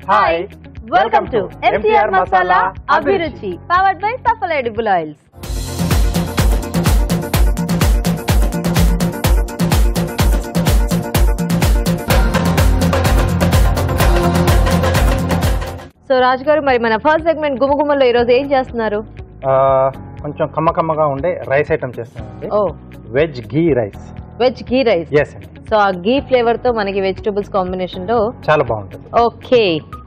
Hi, welcome to MTR Masala Abhiruchi, powered by Safal Edible Oils. So Raj గారు మరి మన first segment గుమగుమలో ఈ రోజు ఏం చేస్తున్నారు? కొంచెం కమ్మకమ్మగా ఉండే రైస్ ఐటమ్ చేస్తున్నామండి. వెజ్ ఘీ రైస్. వెజ్ ఘీ రైస్. yes అండి. సో ఆ ఘీ ఫ్లేవర్ తో మనకి వెజిటబుల్స్ కాంబినేషన్ లో చాలా బాగుంటుంది.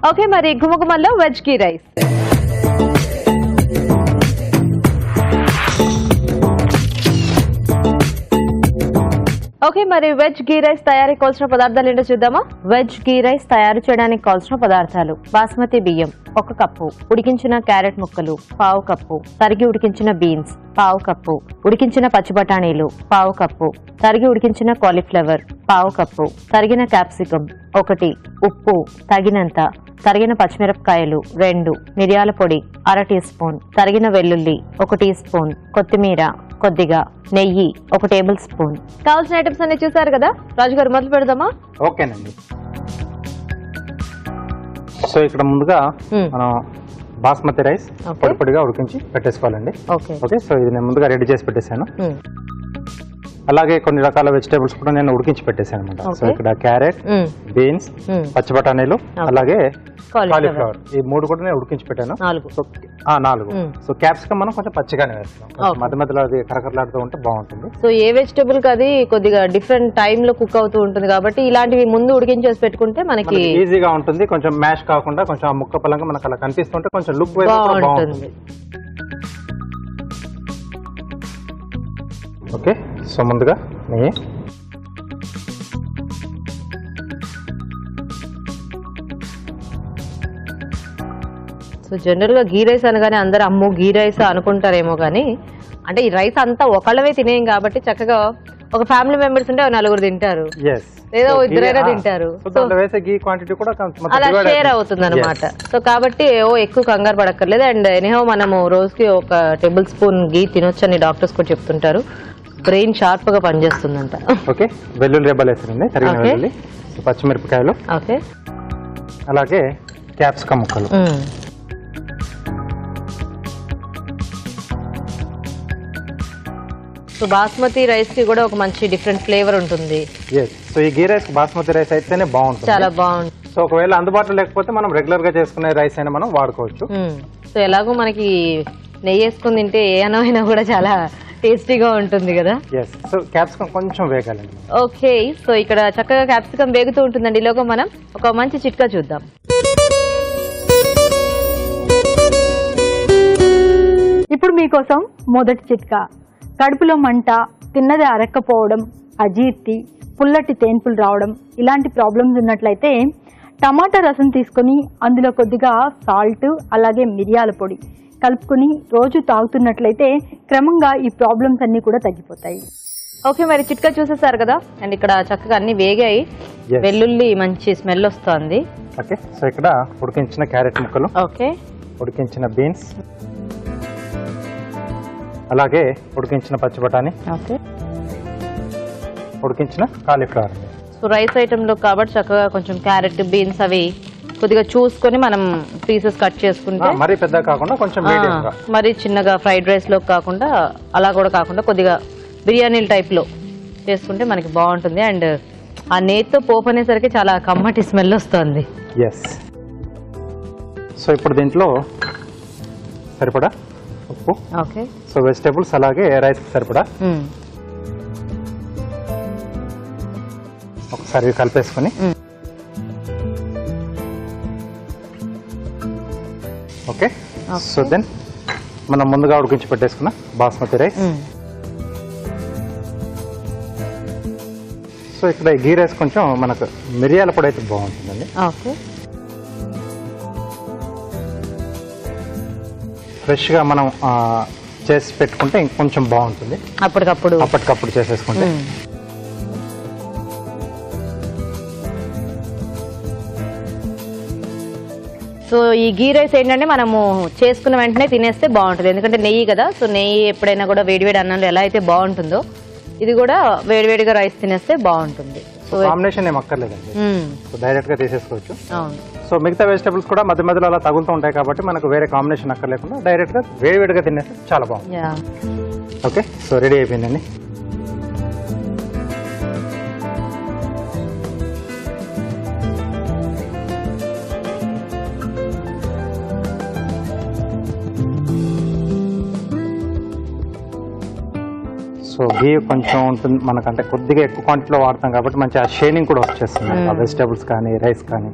ఓకే మరి గుమగుమలో వెజ్ ఘీ రైస్. ఓకే మరి వెజ్ ఘీ రైస్ తయారీ కావాల్సిన పదార్థాలు ఏంటో చూద్దామా. వెజ్ ఘీ రైస్ తయారు చేయడానికి కావాల్సిన పదార్థాలు: బాస్మతి బియ్యం 1 కప్పు, ఉడికించిన క్యారెట్ ముక్కలు 1/2 కప్పు, తరిగి ఉడికించిన బీన్స్ 1/2 కప్పు, ఉడికించిన పచ్చి బఠానీలు 1/2 కప్పు, తరిగి ఉడికించిన కాలీఫ్లవర్ 1/2 కప్పు, తరిగిన క్యాప్సికం 1, ఉప్పు తగినంత, తరిగిన పచ్చిమిరపకాయలు 2, మిరియాల పొడి 1/2 టీ స్పూన్, తరిగిన వెల్లుల్లి 1 టీ స్పూన్, కొత్తిమీర కొద్దిగా, నెయ్యి 1 టేబుల్ స్పూన్. కావాల్సిన ఐటమ్స్ అన్ని చూసారు కదా. రాజు గారు మొదలు పెడదామా? ఓకేనండి. సో ఇక్కడ ముందుగా మనం బాస్మతి రైస్ పొడి పొడిగా ఉడికించి పెట్టేసుకోవాలండి. ఓకే సో ఇది నేను ముందుగా రెడీ చేసి పెట్టేశాను. అలాగే కొన్ని రకాల వెజిటేబుల్స్ కూడా నేను ఉడికించి పెట్టేశాను అనమాట. సో ఇక్కడ క్యారెట్, బీన్స్, పచ్చి బఠానీలు, అలాగే కాలీఫ్లవర్, ఈ 3 కూడా నేను ఉడికించి పెట్టాను. 4. సో క్యాప్సికమ్ మనం కొంచెం పచ్చిగానే వేస్తాం, మధ్య మధ్యలో అది కరకరలాడుతూ ఉంటే బాగుంటుంది. సో ఏ వెజిటబుల్ కి అది కొద్దిగా డిఫరెంట్ టైమ్ లో కుక్ అవుతూ ఉంటుంది కాబట్టి ఇలాంటివి ముందు ఉడికించేసి పెట్టుకుంటే మనకి ఈజీగా ఉంటుంది. కొంచెం మ్యాష్ కాకుండా కొంచెం ఆ ముక్క పలంగా మనకు అలా కనిపిస్తుంటే కొంచెం లుక్ బాగుంటుంది. ఓకే సో ముందుగా నెయ్యి, సో జనరల్ గా ఘీ రైస్ అనగానే అందరు అమ్మో ఘీ రైస్ అనుకుంటారేమో కానీ అంటే ఈ రైస్ అంతా ఒకళ్ళవే తినేయం కాబట్టి చక్కగా ఒక ఫ్యామిలీ మెంబర్స్ ఉంటే 4 తింటారు, లేదా 2 తింటారు. అలా షేర్ అవుతుంది అనమాట. సో కాబట్టి ఎక్కువ కంగారు పడక్కర్లేదు. అండ్ ఎనీహౌ మనము రోజుకి 1 టేబుల్ స్పూన్ ఘీ తినొచ్చు అని డాక్టర్స్ కూడా చెప్తుంటారు. బ్రెయిన్ షార్ప్ గా పనిచేస్తుందంట. ఓకే వెల్లుల్లి రెబ్బలు వేసారండి, తరిగిన వెల్లుల్లి, పచ్చిమిరపకాయలు, ఓకే అలాగే క్యాప్సికమ్ ముక్కలు. సో బాస్మతి రైస్ కి కూడా ఒక మంచి డిఫరెంట్ ఫ్లేవర్ ఉంటుంది. సో ఈ ఘీ రైస్ బాస్మతి రైస్ అయితేనే బాగుంటుంది, చాలా బాగుంటుంది. సో ఒకవేళ అందుబాటులో లేకపోతే మనం రెగ్యులర్ గా చేసుకునే రైస్ అయినా మనం వాడుకోవచ్చు. సో ఎలాగో మనకి నెయ్యి వేసుకుని తింటే ఏ అన్నమైనా కూడా చాలా టేస్టీగా ఉంటుంది కదా. సో క్యాప్సికమ్ కొంచెం వేగాలండి. ఓకే సో ఇక్కడ చక్కగా క్యాప్సికమ్ వేగుతూ ఉంటుందండి. ఈలోగా మనం ఒక మంచి చిట్కా చూద్దాం. ఇప్పుడు మీకోసం మొదటి చిట్కా. కడుపులో మంట, తిన్నది అరక్కపోవడం, అజీర్తి, పుల్లటి తేన్పులు రావడం, ఇలాంటి ప్రాబ్లమ్స్ ఉన్నట్లయితే టమాటా రసం తీసుకొని అందులో కొద్దిగా సాల్ట్ అలాగే మిరియాల పొడి కలుపుకొని రోజు తాగుతున్నట్లయితే క్రమంగా ఈ ప్రాబ్లమ్స్ అన్ని కూడా తగ్గిపోతాయి. ఓకే మరి చిట్కా చూసేసారు కదా. అండ్ ఇక్కడ చక్కగా అన్ని వేగాయి, వెల్లుల్లి మంచి స్మెల్ వస్తుంది. ఓకే సో ఇక్కడ ఉడికించిన క్యారెట్ ముక్కలు, ఓకే ఉడికించిన బీన్స్, అలాగే ఉడికించిన పచ్చి బఠానీ, ఓకే ఉడికించిన కాలీఫ్లవర్. సో రైస్ ఐటమ్ లో కాబట్టి చక్కగా కొంచెం క్యారెట్, బీన్స్ అవి కొద్దిగా చూసుకొని మనం పీసెస్ కట్ చేసుకుంటే, మరీ పెద్ద కాకుండా కొంచెం మీడియంగా, మరీ చిన్నగా ఫ్రైడ్ రైస్ లో కాకుండా అలా కూడా కాకుండా కొద్దిగా బిర్యానీ టైప్ లో చేసుకుంటే మనకి బాగుంటుంది. అండ్ ఆ నేతితో పోపు అనేసరికి చాలా కమ్మటి స్మెల్ వస్తుంది. సో ఇప్పుడు దీంట్లో సరిపడా ఉప్పు, ఓకే సో వెజిటేబుల్స్ అలాగే రైస్ సరిపడా ఒకసారి కలిపేసుకొని, ఓకే సో దెన్ మనం ముందుగా ఉడికించి పెట్టేసుకున్న బాస్మతి రైస్. సో ఇక్కడ ఘీ రైస్ కొంచెం మనకు మిరియాల పొడి అయితే బాగుంటుందండి. ఓకే ఫ్రెష్గా మనం చేసి పెట్టుకుంటే ఇంకొంచెం బాగుంటుంది, అప్పటికప్పుడు చేసేసుకుంటే. సో ఈ ఘీ రైస్ ఏంటంటే మనము చేసుకున్న వెంటనే తినేస్తే బాగుంటుంది, ఎందుకంటే నెయ్యి కదా. సో నెయ్యి ఎప్పుడైనా కూడా వేడివేడి అన్నంలో ఎలా అయితే బాగుంటుందో ఇది కూడా వేడివేడిగా రైస్ తినేస్తే బాగుంటుంది. కాంబినేషన్ ఏం అక్కర్లేదండి, డైరెక్ట్ గా తీసేసుకోవచ్చు. సో మిగతా వెజిటబుల్స్ కూడా మధ్య మధ్యలో అలా తగులుతూ ఉంటాయి కాబట్టి మనకు వేరే కాంబినేషన్ అక్కర్లేకుండా డైరెక్ట్గా వేడివేడిగా తినేస్తే చాలా బాగుంది. ఓకే, సో రెడీ అయిపోయిందండి. సో ఘీ కొంచెం ఉంటుంది మనకంటే కొద్దిగా ఎక్కువ క్వాంటిటీలో వాడతాం కాబట్టి మంచి ఆ షైనింగ్ కూడా వచ్చేస్తుంది ఆ వెజిటబుల్స్ కానీ రైస్ కానీ.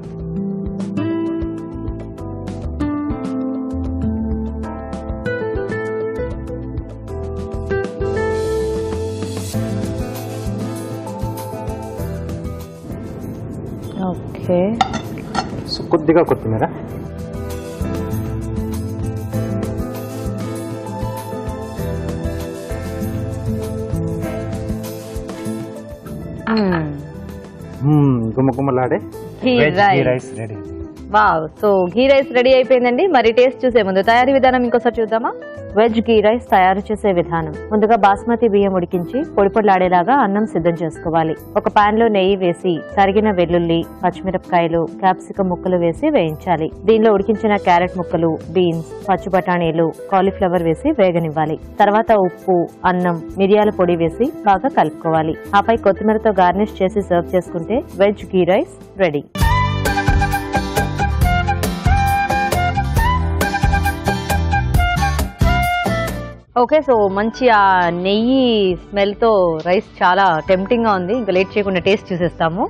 ఓకే, సో కొద్దిగా కొత్తిమీర. గుమ్మగుమ్మలాడే ఘీ రైస్ రెడీ. వావ్, సో ఘీ రైస్ రెడీ అయిపోయిందండి. మరి టేస్ట్ చూసే ముందు తయారీ విధానం ఇంకోసారి చూద్దామా? వెజ్ ఘీ రైస్ తయారు చేసే విధానం. ముందుగా బాస్మతి బియ్యం ఉడికించి పొడిలాడేలాగా అన్నం సిద్ధం చేసుకోవాలి. ఒక పాన్ లో నెయ్యి వేసి తరిగిన వెల్లుల్లి, పచ్చిమిరపకాయలు, క్యాప్సికం ముక్కలు వేసి వేయించాలి. దీనిలో ఉడికించిన క్యారెట్ ముక్కలు, బీన్స్, పచ్చి బఠానీలు, కాలీఫ్లవర్ వేసి వేగనివ్వాలి. తర్వాత ఉప్పు, అన్నం, మిరియాల పొడి వేసి బాగా కలుపుకోవాలి. ఆపై కొత్తిమీరతో గార్నిష్ చేసి సర్వ్ చేసుకుంటే వెజ్ ఘీ రైస్ రెడీ. ఓకే, సో మంచి ఆ నెయ్యి స్మెల్తో రైస్ చాలా టెంప్టింగ్గా ఉంది. ఇంకా లేట్ చేయకుండా టేస్ట్ చూసేస్తాము.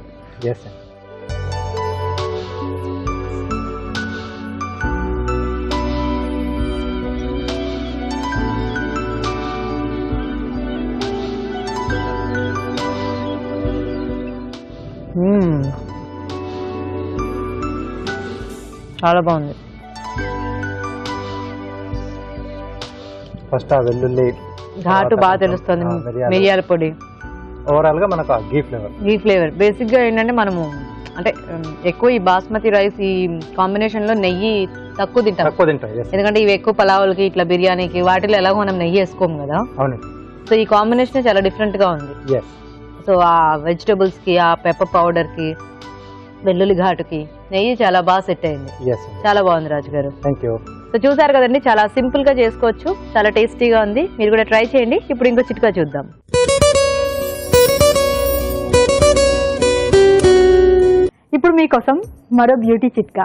చాలా బాగుంది. ఫస్ట్ ఆ వెల్లుల్లి ఘాటు బాగా తెలుస్తుంది, మిరియాల పొడి, ఓవరాల్ గా మనకు ఘీ ఫ్లేవర్. బేసిక్ గా ఏంటంటే మనము అంటే ఎక్కువ ఈ బాస్మతి రైస్ ఈ కాంబినేషన్ లో నెయ్యి తక్కువ తింటాం, ఎందుకంటే ఇవి ఎక్కువ పలావులకి ఇట్లా బిర్యానీకి వాటిలో ఎలాగో మనం నెయ్యి వేసుకోము కదా. సో ఈ కాంబినేషన్ చాలా డిఫరెంట్ గా ఉంది. సో ఆ వెజిటబుల్స్ కి, ఆ పెప్పర్ పౌడర్ కి, వెల్లుల్లి ఘాటుకి నెయ్యి చాలా బాగా సెట్ అయింది. చాలా బాగుంది రాజు గారు. సో చూసారు కదండి, చాలా సింపుల్ గా చేసుకోవచ్చు, చాలా టేస్టీగా ఉంది. మీరు కూడా ట్రై చేయండి. ఇప్పుడు ఇంకో చిట్కా చూద్దాం. ఇప్పుడు మీకోసం మరో బ్యూటీ చిట్కా.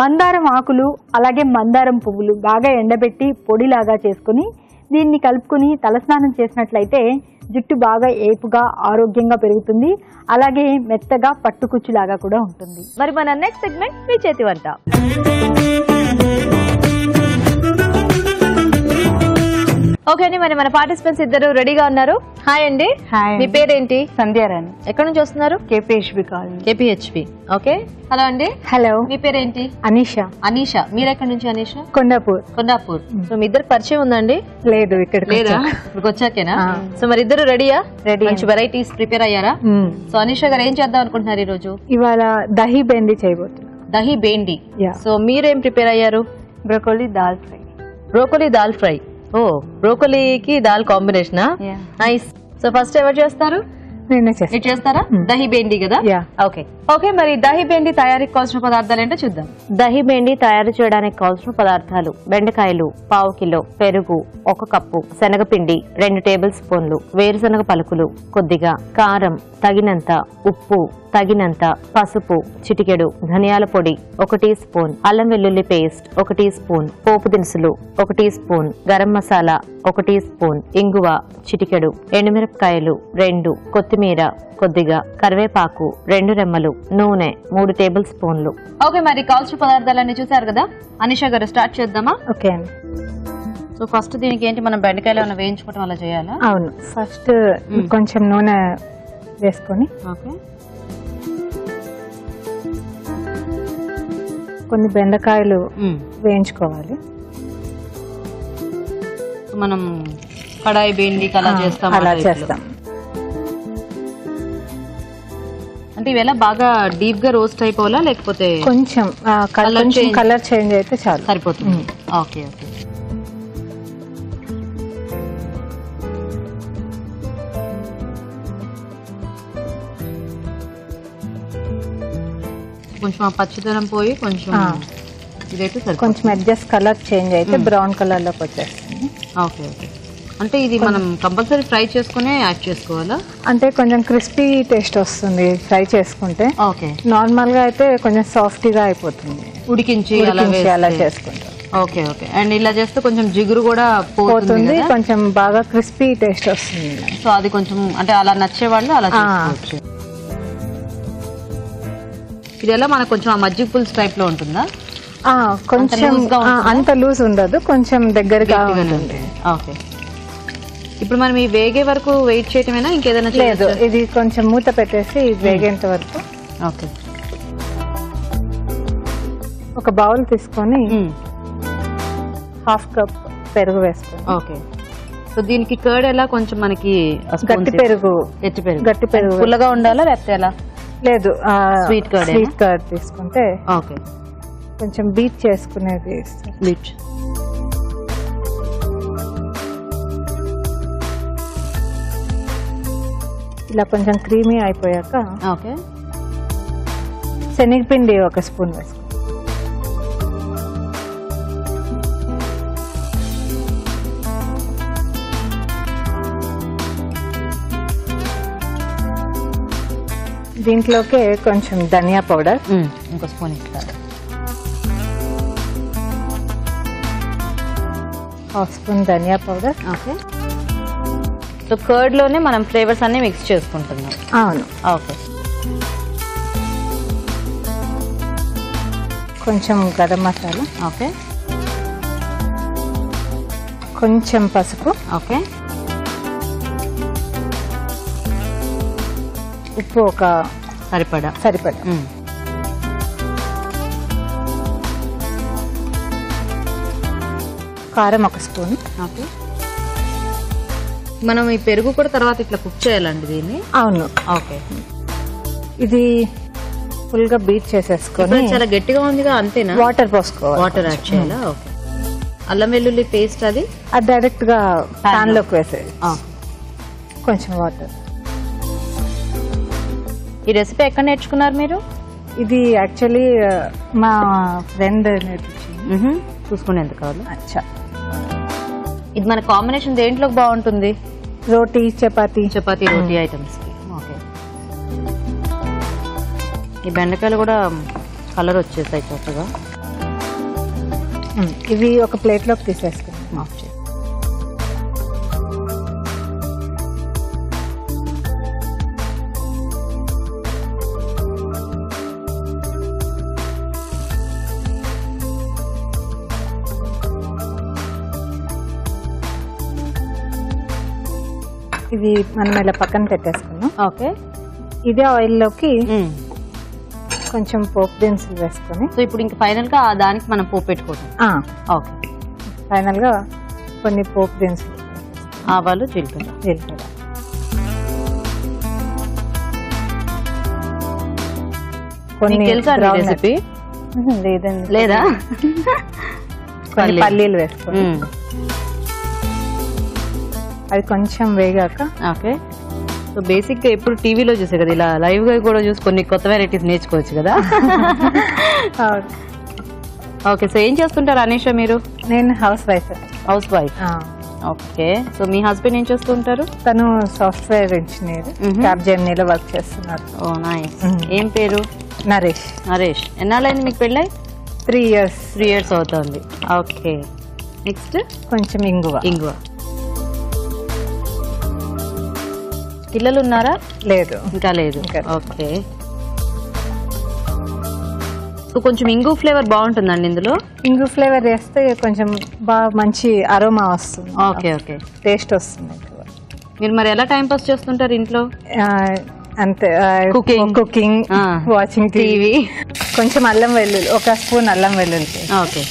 మందారం ఆకులు అలాగే మందారం పువ్వులు బాగా ఎండబెట్టి పొడిలాగా చేసుకుని దీన్ని కలుపుకుని తలస్నానం చేసినట్లయితే జుట్టు బాగా ఏపుగా ఆరోగ్యంగా పెరుగుతుంది, అలాగే మెత్తగా పట్టుకుచ్చులాగా కూడా ఉంటుంది. మరి మన నెక్స్ట్ సెగ్మెంట్ మీ చేతి వంట. ఓకే అండి, మరి మన పార్టిసిపెంట్స్ ఇద్దరు రెడీగా ఉన్నారు. హాయ్ అండి. హాయ్. మీ పేరేంటి? సంధ్యారాణి. ఎక్కడి నుంచి వస్తున్నారు? KPHB colony. KPHB. Okay. Hello అండి. హలో. మీ పేరేంటి? అనీషా. అనీషా. మీరు ఎక్కడి నుంచి అనీషా? కొండాపూర్. కొండాపూర్. సో మీ ఇద్దరు పరిచయం ఉందండి? లేదు, ఇక్కడ లేదా, ఇప్పుడు వచ్చాకేనా? సో మరి ఇద్దరు రెడీయా? రెడీ. మంచి వెరైటీస్ ప్రిపేర్ అయ్యారా? సో అనీషా గారు ఏం చేద్దాం అనుకుంటున్నారు ఈ రోజు? ఇవాళ దహీ బెండి చేయబోతున్నారు. దహీ బెండి. సో మీరేం ప్రిపేర్ అయ్యారు? Broccoli dal fry. Broccoli dal fry. Oh, బ్రోకోలీకి దాల్ కాంబినేషనా? నైస్. సో ఫస్ట్ ఎవరు చేస్తారు? నేనే చేస్తారా? దహీ బెండి కదా. ఓకే. ఓకే, మరి దహీ బెండి తయారీకి కావాల్సిన పదార్థాలు ఏంటో చూద్దాం. దహీ బెండి తయారు చేయడానికి కావాల్సిన పదార్థాలు: బెండకాయలు పావు కిలో, పెరుగు 1 కప్పు, శనగపిండి 2 టేబుల్ స్పూన్లు, వేరుశనగ పలుకులు కొద్దిగా, కారం తగినంత, ఉప్పు తగినంత, పసుపు చిటికెడు, ధనియాల పొడి 1 టీ స్పూన్, అల్లం వెల్లుల్లి పేస్ట్ 1 టీ స్పూన్, పోపు దినుసులు 1 teaspoon, garam masala 1 teaspoon, ఇంగువ చిటికెడు, ఎండుమిరపకాయలు 2, కొత్తిమీర కొద్దిగా, కరివేపాకు 2 రెమ్మలు, నూనె 3 టేబుల్ స్పూన్లు. ఓకే, మరి కావాల్సిన పదార్థాలన్నీ చూసారు కదా. అనీషా గారు స్టార్ట్ చేద్దామా? ఓకే అండి. సో ఫస్ట్ దీనికి ఏంటి, మనం బెండకాయలు ఏమైనా వేయించుకోవడం అలా చేయాలా? అవును, ఫస్ట్ కొంచెం నూనె వేసుకొని కొన్ని బెండకాయలు వేయించుకోవాలి. మనం కడాయి బెండి అలా చేస్తాం. అలా చేస్తాం. అంటే ఇవేళ బాగా డీప్ గా రోస్ట్ అయిపోవాలా, లేకపోతే కొంచెం కలర్ చేంజ్ అయితే చాలు, సరిపోతుంది. Okay okay. కొంచెం ఆ పచ్చిదనం పోయి కొంచెం ఇదైతే కొంచెం అడ్జస్ట్ కలర్ చేంజ్ అయితే బ్రౌన్ కలర్ లోకి వచ్చేస్తుంది. Okay okay. అంటే ఇది మనం కంపల్సరీ ఫ్రై చేసుకునే యాడ్ చేసుకోవాలా? అంటే కొంచెం క్రిస్పీ టేస్ట్ వస్తుంది ఫ్రై చేసుకుంటే. ఓకే. నార్మల్ గా అయితే కొంచెం సాఫ్టీగా అయిపోతుంది ఉడికించి అలా చేసుకుంటాం. Okay okay. అండ్ ఇలా చేస్తే కొంచెం జిగురు కూడా పోతుంది, కొంచెం బాగా క్రిస్పీ టేస్ట్ వస్తుంది. సో అది కొంచెం అంటే అలా నచ్చే వాళ్ళు అలా చేసుకోవచ్చు. ఇది ఎలా మనకు కొంచెం ఆ మజ్జిగ పులుసు టైప్ లో ఉంటుందా? కొంచెం అంత లూజ్ ఉండదు, కొంచెం దగ్గరగా ఉంటుంది. ఓకే. ఇప్పుడు మనం ఈ వేగే వరకు వెయిట్ చేయటమేనా ఇంకేదైనా? లేదు, ఇది కొంచెం మూత పెట్టేసి వేగేంత వరకు. ఓకే. ఒక బౌల్ తీసుకొని హాఫ్ కప్ పెరుగు వేసుకోండి. ఓకే. సో దీనికి కర్డ్ ఎలా? కొంచెం మనకి గట్టి పెరుగు పుల్లగా ఉండాలా లేకపోతే ఎలా? లేదు, స్వీట్ కర్డ్ తీసుకుంటే ఓకే. కొంచెం బీట్ చేసుకునేది బీట్. ఇలా కొంచెం క్రీమీ అయిపోయాక ఓకే శనగపిండి ఒక స్పూన్ వేసుకో. దీంట్లోకే కొంచెం ధనియా పౌడర్ ఇంకో స్పూన్ ఇస్తారు. హాఫ్ స్పూన్ ధనియా పౌడర్. ఓకే. సో కర్డ్ లోనే మనం ఫ్లేవర్స్ అన్ని మిక్స్ చేసుకుంటున్నాం. అవును. ఓకే. కొంచెం గరం మసాలా. ఓకే. కొంచెం పసుపు. ఓకే. ఉప్పు ఒక సరిపడా. కారం ఒక స్పూన్. ఓకే. మనం ఈ పెరుగు కూడా తర్వాత ఇట్లా కుక్ చేయాలండి దీన్ని? అవును. ఓకే. ఇది ఫుల్ గా బీట్ చేసేసుకొని. చాలా గట్టిగా ఉందిగా, అంతేనా? వాటర్ పోసుకోవాలి. వాటర్ యాడ్ చేయాలా? ఓకే. అల్లం వెల్లుల్లి పేస్ట్ అది డైరెక్ట్ గా పాన్ లోకి వేసేది. కొంచెం వాటర్. ఈ రెసిపీ ఎక్కడ నేర్చుకున్నారు మీరు? ఇది యాక్చువల్లీ మా ఫ్రెండ్ నేర్పించింది. చూసుకునేందుకు కావాలి. అచ్చా. ఇది మన కాంబినేషన్ దేంట్లోకి బాగుంటుంది? రోటీ, చపాతీ రోటీ ఐటమ్స్. ఓకే. ఈ బెండకాయలు కూడా కలర్ వచ్చేసాయి చక్కగా. ఇవి ఒక ప్లేట్ లోకి తీసేసుకున్నాం. ఇది మనం ఇలా పక్కన పెట్టేసుకున్నాం. ఓకే. ఇదే ఆయిల్ లోకి కొంచెం పోపు దినుసులు వేసుకొని. సో ఇప్పుడు ఇంకా ఫైనల్ గా దానికి మనం పోపు పెట్టుకుంటాం. ఓకే. ఫైనల్ గా కొన్ని పోపు దినుసులు, ఆవాలు, జీలకర్ర. కొన్ని తెలుసా రెసిపీ? లేదండి. లేదా? కొన్ని పల్లీలు వేసుకోండి. అది కొంచెం వేగాక. ఓకే. సో బేసిక్ గా ఎప్పుడు టీవీలో చూసే కదా, ఇలా లైవ్ గా కూడా చూసి కొన్ని కొత్త వెరైటీస్ నేర్చుకోవచ్చు కదా. ఓకే. సో ఏం చేస్తుంటారు అనీషా మీరు? నేను హౌస్ వైఫ్. ఓకే. సో మీ హస్బెండ్ ఏం చేస్తూ ఉంటారు? తను సాఫ్ట్వేర్ ఇంజనీర్, క్యాప్జెమినీలో వర్క్ చేస్తున్నారు. ఓ నైస్. ఏం పేరు? నరేష్. ఎన్నాళ్ళైంది మీకు పెళ్ళై? 3 years. 3 years అవుతుంది. ఓకే. నెక్స్ట్ కొంచెం ఇంగువ. పిల్లలు ఉన్నారా? లేదు, ఇంకా లేదు. ఓకే. సో కొంచెం ఇంగు ఫ్లేవర్ బాగుంటుందండి ఇందులో. ఇంగు ఫ్లేవర్ వేస్తే కొంచెం బాగా మంచి అరోమా వస్తుంది. Okay okay. టేస్ట్ వస్తుంది. మీరు మరి ఎలా టైం పాస్ చేస్తుంటారు ఇంట్లో? అంతే, కుకింగ్, వాచింగ్ టీవీ. కొంచెం అల్లం వెల్లుల్లి, ఒక స్పూన్ అల్లం వెల్లుల్లి. ఓకే.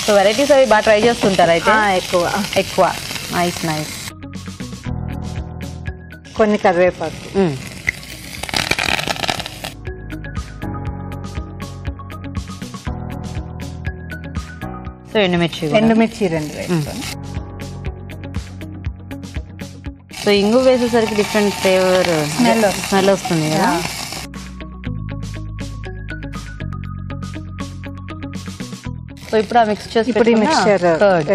సో వెరైటీస్ అవి బాగా ట్రై చేస్తుంటారు అయితే? ఎక్కువ. నైస్. కొన్ని కరివేపాకు. సో ఎండుమిర్చి 2 వేసుకొని. సో ఇంగు వేసేసరికి డిఫరెంట్ ఫ్లేవర్, స్మెల్ వస్తుంది కదా. ఇప్పుడు ఆ మిక్స్ చేసి ఇప్పుడు ఈ మిక్స్చర్ కర్డ్.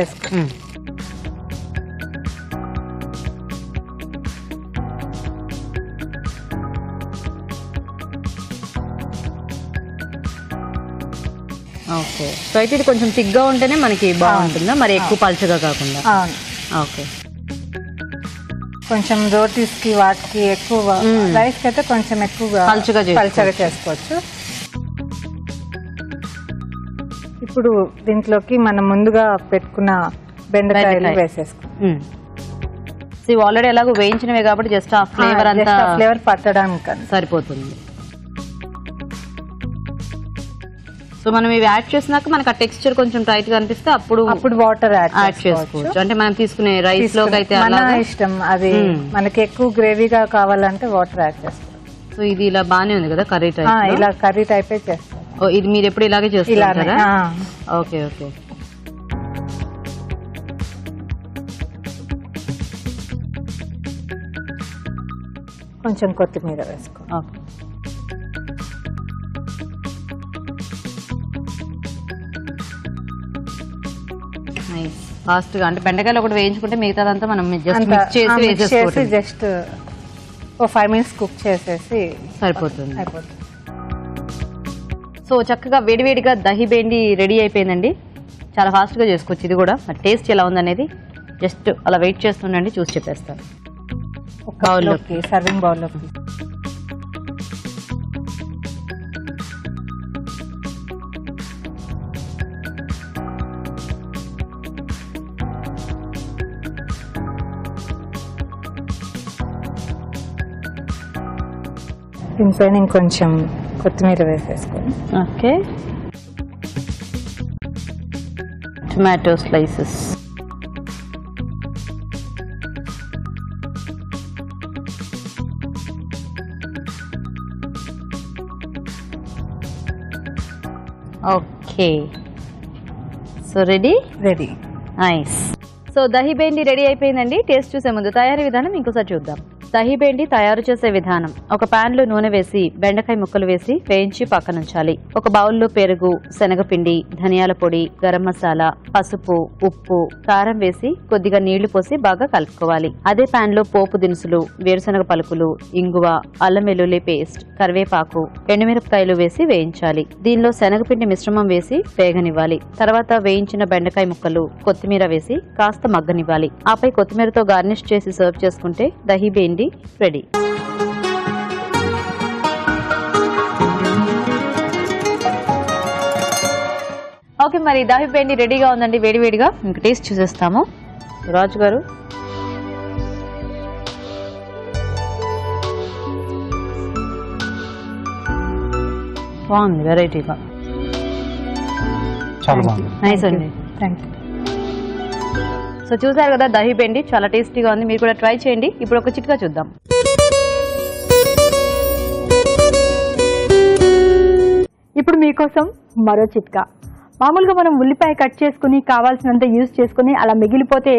ఓకే, సో అయితే ఇది కొంచెం థిక్గా ఉంటేనే మనకి బాగుంటుందా, మరి ఎక్కువ పల్చగా కాకుండా? అవును. ఓకే, కొంచెం రోటీస్కి వాటికి ఎక్కువ, రైస్కి అయితే కొంచెం ఎక్కువ పల్చగా చేసుకోవచ్చు. ఇప్పుడు దీంట్లోకి మనం ముందుగా పెట్టుకున్న బెండకాయలు వేసేసుకోవాలి. ఇవి ఆల్రెడీ ఎలాగో వేయించినవే కాబట్టి జస్ట్ ఆ ఫ్లేవర్ అంతా ఫ్లేవర్ పట్టడానికి సరిపోతుంది. సో మనం ఇవి యాడ్ చేసినాక మనకి ఆ టెక్స్చర్ కొంచెం టైట్ గా అనిపిస్తే అప్పుడు వాటర్ యాడ్ చేసుకోవచ్చు. అంటే మనం తీసుకునే రైస్ లోకి అయితే మన ఇష్టం, అది మనకి ఎక్కువ గ్రేవీగా కావాలంటే వాటర్ యాడ్ చేస్తాం. సో ఇది ఇలా బానే ఉంది కదా కర్రీ టైప్, ఇలా కర్రీ టైపే చేస్తాం. ఇది మీరు ఎప్పుడు ఇలాగే చేస్తారా? Okay okay. కొంచెం కొత్తిమీర వేసుకో. ఓకే, ఫాస్ట్ గా అంటే బెండకాయలు ఒకటి వేయించుకుంటే మిగతాదంతా మనం జస్ట్ మిక్స్ చేసి వేసేసుకోవాలి. జస్ట్ 5 minutes కుక్ చేసేసి సరిపోతుంది. సో చక్కగా వేడివేడిగా దహి బెండి రెడీ అయిపోయిందండి. చాలా ఫాస్ట్ గా చేసుకోవచ్చు ఇది కూడా. టేస్ట్ ఎలా ఉందనేది జస్ట్ అలా వెయిట్ చేస్తుండండి, చూసి చెప్పేస్తాను. బౌల్లోకి, సర్వింగ్ బౌల్లోకి. దీనిపైన ఇంకొంచెం కొత్తిమీర వేసేసుకోండి. Okay, tomato slices, okay. So ready nice. So dahi bhindi ready అయిపోయిందండి. టేస్ట్ చూసే ముందు తయారీ విధానం ఇంకోసారి చూద్దాం. దహి బెండి తయారు చేసే విధానం: ఒక పాన్ లో నూనె వేసి బెండకాయ ముక్కలు వేసి వేయించి పక్కనుంచాలి. ఒక బౌల్లో పెరుగు, శనగపిండి, ధనియాల పొడి, గరం మసాలా, పసుపు, ఉప్పు, కారం వేసి కొద్దిగా నీళ్లు పోసి బాగా కలుపుకోవాలి. అదే పాన్ లో పోపు దినుసులు, వేరుశనగ పలుకులు, ఇంగువ, అల్లం వెల్లుల్లి పేస్ట్, కరివేపాకు, ఎండుమిరపకాయలు వేసి వేయించాలి. దీనిలో శనగపిండి మిశ్రమం వేసి వేగనివ్వాలి. తర్వాత వేయించిన బెండకాయ ముక్కలు, కొత్తిమీర వేసి కాస్త మగ్గనివ్వాలి. ఆపై కొత్తిమీరతో గార్నిష్ చేసి సర్వ్ చేసుకుంటే దహి బెండి రెడీ. ఓకే, మరి దహి బెండి రెడీగా ఉందండి వేడివేడిగా. ఇంకా టేస్ట్ చూసేస్తాము. రాజు గారు, బాగుంది, వెరైటీగా చాలా బాగుంది. నైస్ అండి. Thank you. సో చూసారు కదా దహి బెండి చాలా టేస్టీగా ఉంది. మీరు కూడా ట్రై చేయండి. ఇప్పుడు ఒక చిట్కా చూద్దాం. ఇప్పుడు మీకోసం మరో చిట్కా. మామూలుగా మనం ఉల్లిపాయ కట్ చేసుకుని కావాల్సినంత యూజ్ చేసుకుని అలా మిగిలిపోతే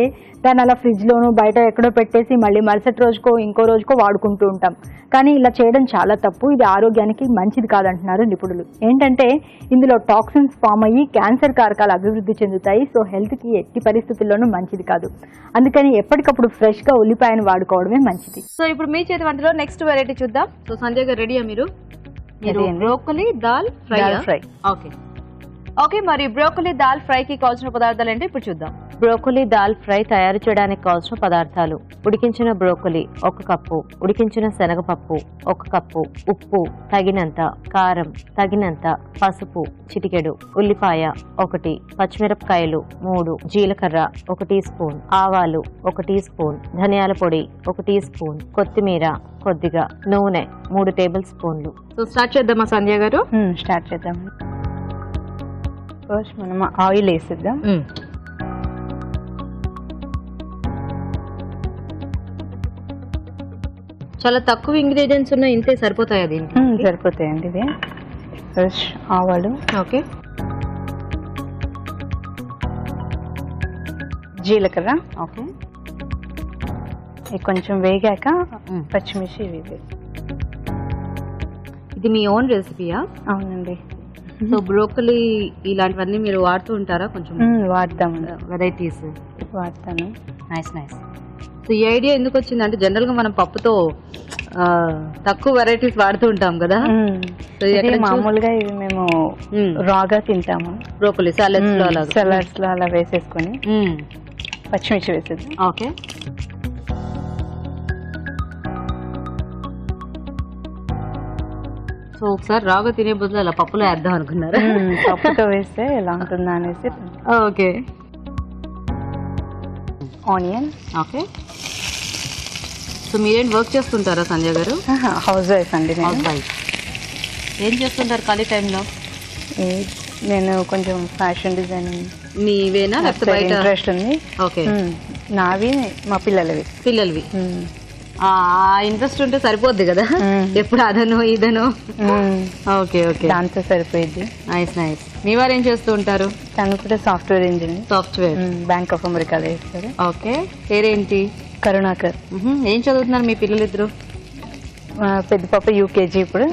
దాన్ని అలా ఫ్రిడ్జ్లోనూ బయట ఎక్కడో పెట్టేసి మళ్ళీ మరుసటి రోజుకో ఇంకో రోజుకో వాడుకుంటూ ఉంటాం. కానీ ఇలా చేయడం చాలా తప్పు. ఇది ఆరోగ్యానికి మంచిది కాదంటున్నారు నిపుణులు. ఏంటంటే ఇందులో టాక్సిన్స్ ఫామ్ అయ్యి క్యాన్సర్ కారకాలు అభివృద్ధి చెందుతాయి. సో హెల్త్కి ఎట్టి పరిస్థితుల్లోనూ మంచిది కాదు. అందుకని ఎప్పటికప్పుడు ఫ్రెష్గా ఉల్లిపాయను వాడుకోవడమే మంచిది. సో ఇప్పుడు మీ చేతి వంటలో నెక్స్ట్ వెరైటీ చూద్దాం. సో సంజయ్ గారు రెడీయా? మీరు బ్రోకలీ దాల్ ఫ్రై. ఓకే, మరి బ్రోకలీ దాల్ ఫ్రైకి కావాల్సిన పదార్థాలు ఏంటో ఇప్పుడు చూద్దాం. బ్రోకలీ దాల్ ఫ్రై తయారు చేయడానికి కావాల్సిన పదార్థాలు: ఉడికించిన బ్రోకలీ 1 కప్పు, ఉడికించిన శనగపప్పు 1 కప్పు, ఉప్పు తగినంత, కారం తగినంత, పసుపు చిటికెడు, ఉల్లిపాయ 1, పచ్చిమిరపకాయలు 3, జీలకర్ర 1 టీ స్పూన్, ఆవాలు 1 టీ స్పూన్, ధనియాల పొడి 1 టీ స్పూన్, కొత్తిమీర కొద్దిగా, నూనె 3 టేబుల్ స్పూన్లు. సో స్టార్ట్ చేద్దామా సంజయ్ గారు? స్టార్ట్ చేద్దాం. ఫస్ట్ మనం ఆయిల్ వేసిద్దాం. చాలా తక్కువ ఇంగ్రీడియంట్స్ ఉన్న ఇంతే సరిపోతాయా దీనికి? సరిపోతాయండి. ఇది ఫస్ట్ ఆవాలు, ఓకే, జీలకర్ర, ఓకే, ఇది కొంచెం వేగాక పచ్చిమిర్చి. ఇది మీ ఓన్ రెసిపీయా? అవునండి. సో బ్రోకలీ ఇలాంటివన్నీ మీరు వాడుతూ ఉంటారా? కొంచెం వాడతాము, వెరైటీస్ వాడతాను. నైస్. సో ఈ ఐడియా ఎందుకు వచ్చింది అంటే జనరల్ గా మనం పప్పుతో తక్కువ వెరైటీస్ వాడుతూ ఉంటాం కదా. మామూలుగా ఇవి మేము రాగా తింటాము. బ్రోకలీ సాలడ్స్ లో అలా వేసేసుకొని పచ్చిమిర్చి వేసేది. ఓకే. సో ఒకసారి రాగా తినే బదులు అలా పప్పులో వేద్దాం అనుకున్నారా? పప్పుతో వేస్తే ఎలా ఉంటుందా అనేసి. ఓకే. ఆనియన్. ఓకే. సో మీరేం వర్క్ చేస్తుంటారా సంజయ్ గారు? హౌస్ వైఫ్ అండి. House wife. ఏం చేస్తుంటారు ఖాళీ టైంలో? నేను కొంచెం ఫ్యాషన్ డిజైనింగ్. మీవేనా లేకపోతే బయట ఇంట్రెస్ట్ ఉంది? ఓకే. నావి మా పిల్లలవి. ఆ ఇంట్రెస్ట్ ఉంటే సరిపోద్ది కదా, ఎప్పుడు అదనో ఇదనో. ఓకే. దాంతో సరిపోయింది. నైస్. మీ వారు ఏం చేస్తూ ఉంటారు? తను కూడా software engineer. Software bank of అమెరికాలో చేస్తారు. ఓకే. పేరేంటి? కరుణాకర్. ఏం చదువుతున్నారు మీ పిల్లలిద్దరు? పెద్ద పాప యూకేజీ ఇప్పుడు,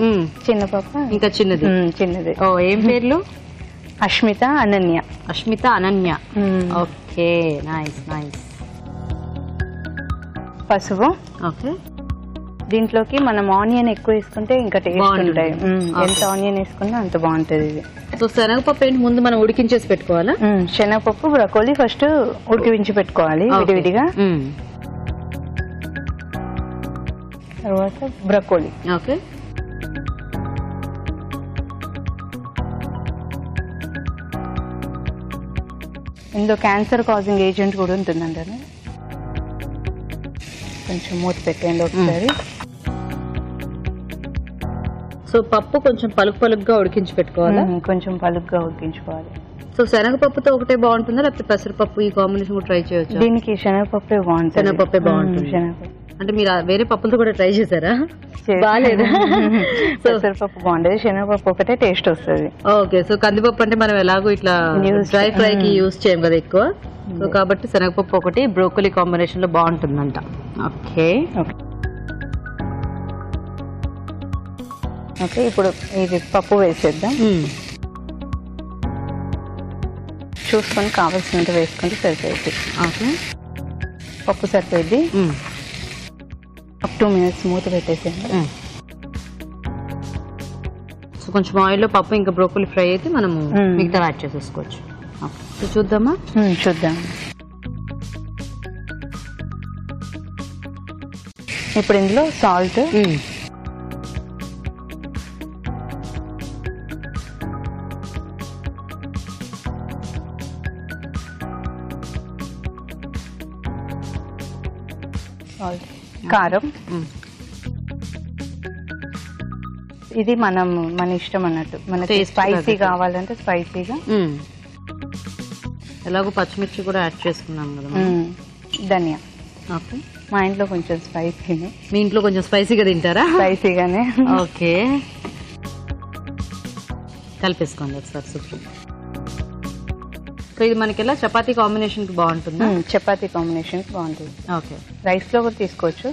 చిన్న పాప ఇంకా చిన్నది. ఓ ఏం పేర్లు? అష్మిత, అనన్య. ఓకే. నైస్. పసుపు. ఓకే. దీంట్లోకి మనం ఆనియన్ ఎక్కువ వేసుకుంటే ఇంకా టేస్ట్ ఉంటాయి. ఎంత ఆనియన్ వేసుకున్నా అంత బాగుంటది ఇది. సో శనగపప్పు ఏంటి ముందు మనం ఉడికించేసి పెట్టుకోవాలా? శనగపప్పు, బ్రకోలీ ఫస్ట్ ఉడికించి పెట్టుకోవాలి విడివిడిగా. తర్వాత బ్రకోలీ. ఓకే. ఇందులో క్యాన్సర్ కాజింగ్ ఏజెంట్ కూడా ఉంటుందండి. కొంచెం మూత పెట్టండి ఒకసారి. సో పప్పు కొంచెం పలుకుగా ఉడికించి పెట్టుకోవాలి. కొంచెం పలుకుగా ఉడికించుకోవాలి. సో శనగపప్పుతో ఒకటే బాగుంటుందా లేకపోతే పెసరపప్పు ఈ కాంబినేషన్ కూడా ట్రై చేయొచ్చు? దీనికి శనగపప్పే బాగుంటుంది. అంటే మీరు వేరే పప్పులతో కూడా ట్రై చేశారా? బాగాలేదా? పెసరపప్పు బాగుండేది, శనగపప్పు ఒకటే టేస్ట్ వస్తుంది. ఓకే. సో కందిపప్పు అంటే మనం ఎలాగో ఇట్లా డ్రై ఫ్రై కి యూజ్ చేయం కదా ఎక్కువ, సో కాబట్టి శనగపప్పు ఒకటి బ్రోకలీ కాంబినేషన్ లో బాగుంటుందంట. ఓకే. ఓకే. ఇప్పుడు ఇది పప్పు వేసేద్దాం. చూసుకొని కావాల్సినంత వేసుకుంటే సరిపోయింది. ఓకే. పప్పు సరిపోయింది. 2 minutes మూత పెట్టేసేయండి. సో కొంచెం ఆయిల్లో పప్పు ఇంకా బ్రోకలీ ఫ్రై అయితే మనము మిగతా యాడ్ చేసేసుకోవచ్చు. చూద్దామా? చూద్దాం. ఇప్పుడు ఇందులో సాల్ట్, కారం. ఇది మన ఇష్టం అన్నట్టు, మనకి స్పైసీ కావాలంటే స్పైసీగా. ఎలాగో పచ్చిమిర్చి కూడా యాడ్ చేసుకున్నాం కదా. ధనియా. ఓకే. మా ఇంట్లో కొంచెం స్పైసీనే. మీ ఇంట్లో కొంచెం స్పైసీగా తింటారా? స్పైసీగానే. ఓకే. కలిపేసుకోండి ఒకసారి శుభ్రం. సో ఇది మనకి ఎలా చపాతీ కాంబినేషన్ కి బాగుంటుంది? చపాతీ కాంబినేషన్ కి బాగుంటుంది. ఓకే. రైస్ లో కూడా తీసుకోవచ్చు.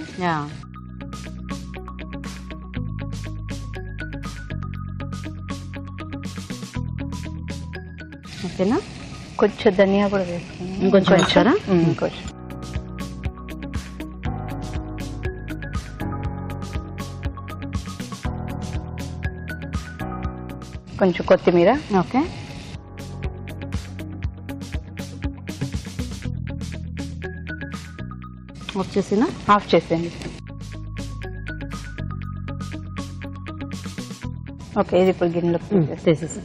ఓకేనా? కొంచెం ధనియా కూడా వేసుకున్నాం. ఇంకొంచెం వేస్తారా? ఇంకొంచెం. కొంచెం కొత్తిమీర. ఓకే. వచ్చేసినా ఆఫ్ చేసేయండి. ఓకే. ఇది ఇప్పుడు గిన్నెలో తీసేసి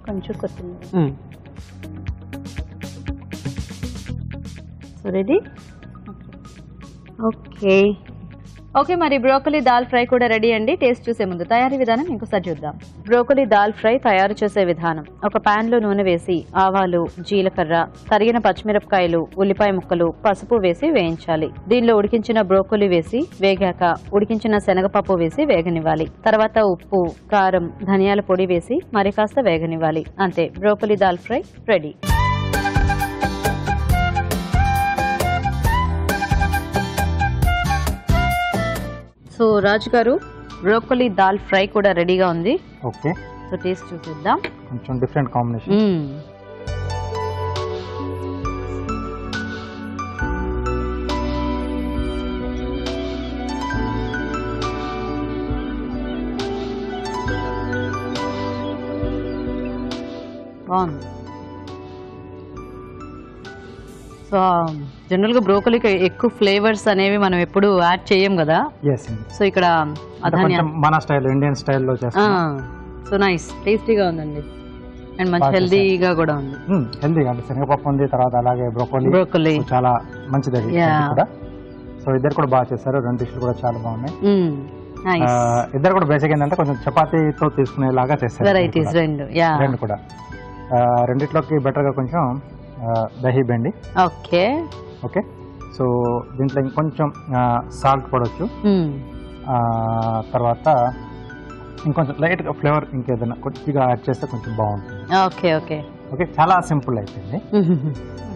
కొంచెం కొత్తిమీర. So ready. ఓకే. ఓకే, మరి బ్రోకలీ దాల్ ఫ్రై కూడా రెడీ అండి. టేస్ట్ చూసే ముందు తయారీ విధానం ఇంకోసారి చూద్దాం. బ్రోకలీ దాల్ ఫ్రై తయారు చేసే విధానం: ఒక పాన్ లో నూనె వేసి ఆవాలు, జీలకర్ర, తరిగిన పచ్చిమిరపకాయలు, ఉల్లిపాయ ముక్కలు, పసుపు వేసి వేయించాలి. దీనిలో ఉడికించిన బ్రోకలీ వేసి వేగాక ఉడికించిన శనగపప్పు వేసి వేగనివ్వాలి. తర్వాత ఉప్పు, కారం, ధనియాల పొడి వేసి మరి కాస్త వేగనివ్వాలి. అంతే, broccoli dal fry ready. So Raju garu, broccoli dal fry కూడా రెడీగా ఉంది. ఓకే, సో టేస్ట్ చూపిద్దాం. కొంచెం డిఫరెంట్ కాంబినేషన్. బాగుంది. సో జనరల్ గా బ్రోకలీకి ఎక్కువ ఫ్లేవర్స్ అనేవి మనం ఎప్పుడు యాడ్ చేయం కదా. సో ఇక్కడ మన స్టైల్, ఇండియన్ స్టైల్లో చేస్తాం. సో నైస్, టేస్టీగా ఉందండి అండ్ మంచి హెల్దీగా కూడా ఉంది. హెల్దీగా అంటే శనగపప్పు ఉంది, తర్వాత అలాగే బ్రోకలీ చాలా మంచిది కూడా. సో ఇద్దరు కూడా బాగా చేశారు, రెండు డిష్లు కూడా చాలా బాగున్నాయి. ఇద్దరు కూడా బేసిక్ ఏంటంటే కొంచెం చపాతీతో తీసుకునేలాగా చేస్తారు. వెరైటీస్ రెండు కూడా. రెండిట్లోకి బెటర్ గా కొంచెం దహీ బెండి. ఓకే ఓకే, సో దీంట్లో ఇంకొంచెం సాల్ట్ పడవచ్చు. తర్వాత ఇంకొంచెం లైట్ గా ఫ్లేవర్ ఇంకేదైనా కొద్దిగా యాడ్ చేస్తే కొంచెం బాగుంటుంది. ఓకే ఓకే ఓకే, చాలా సింపుల్ అయిపోయింది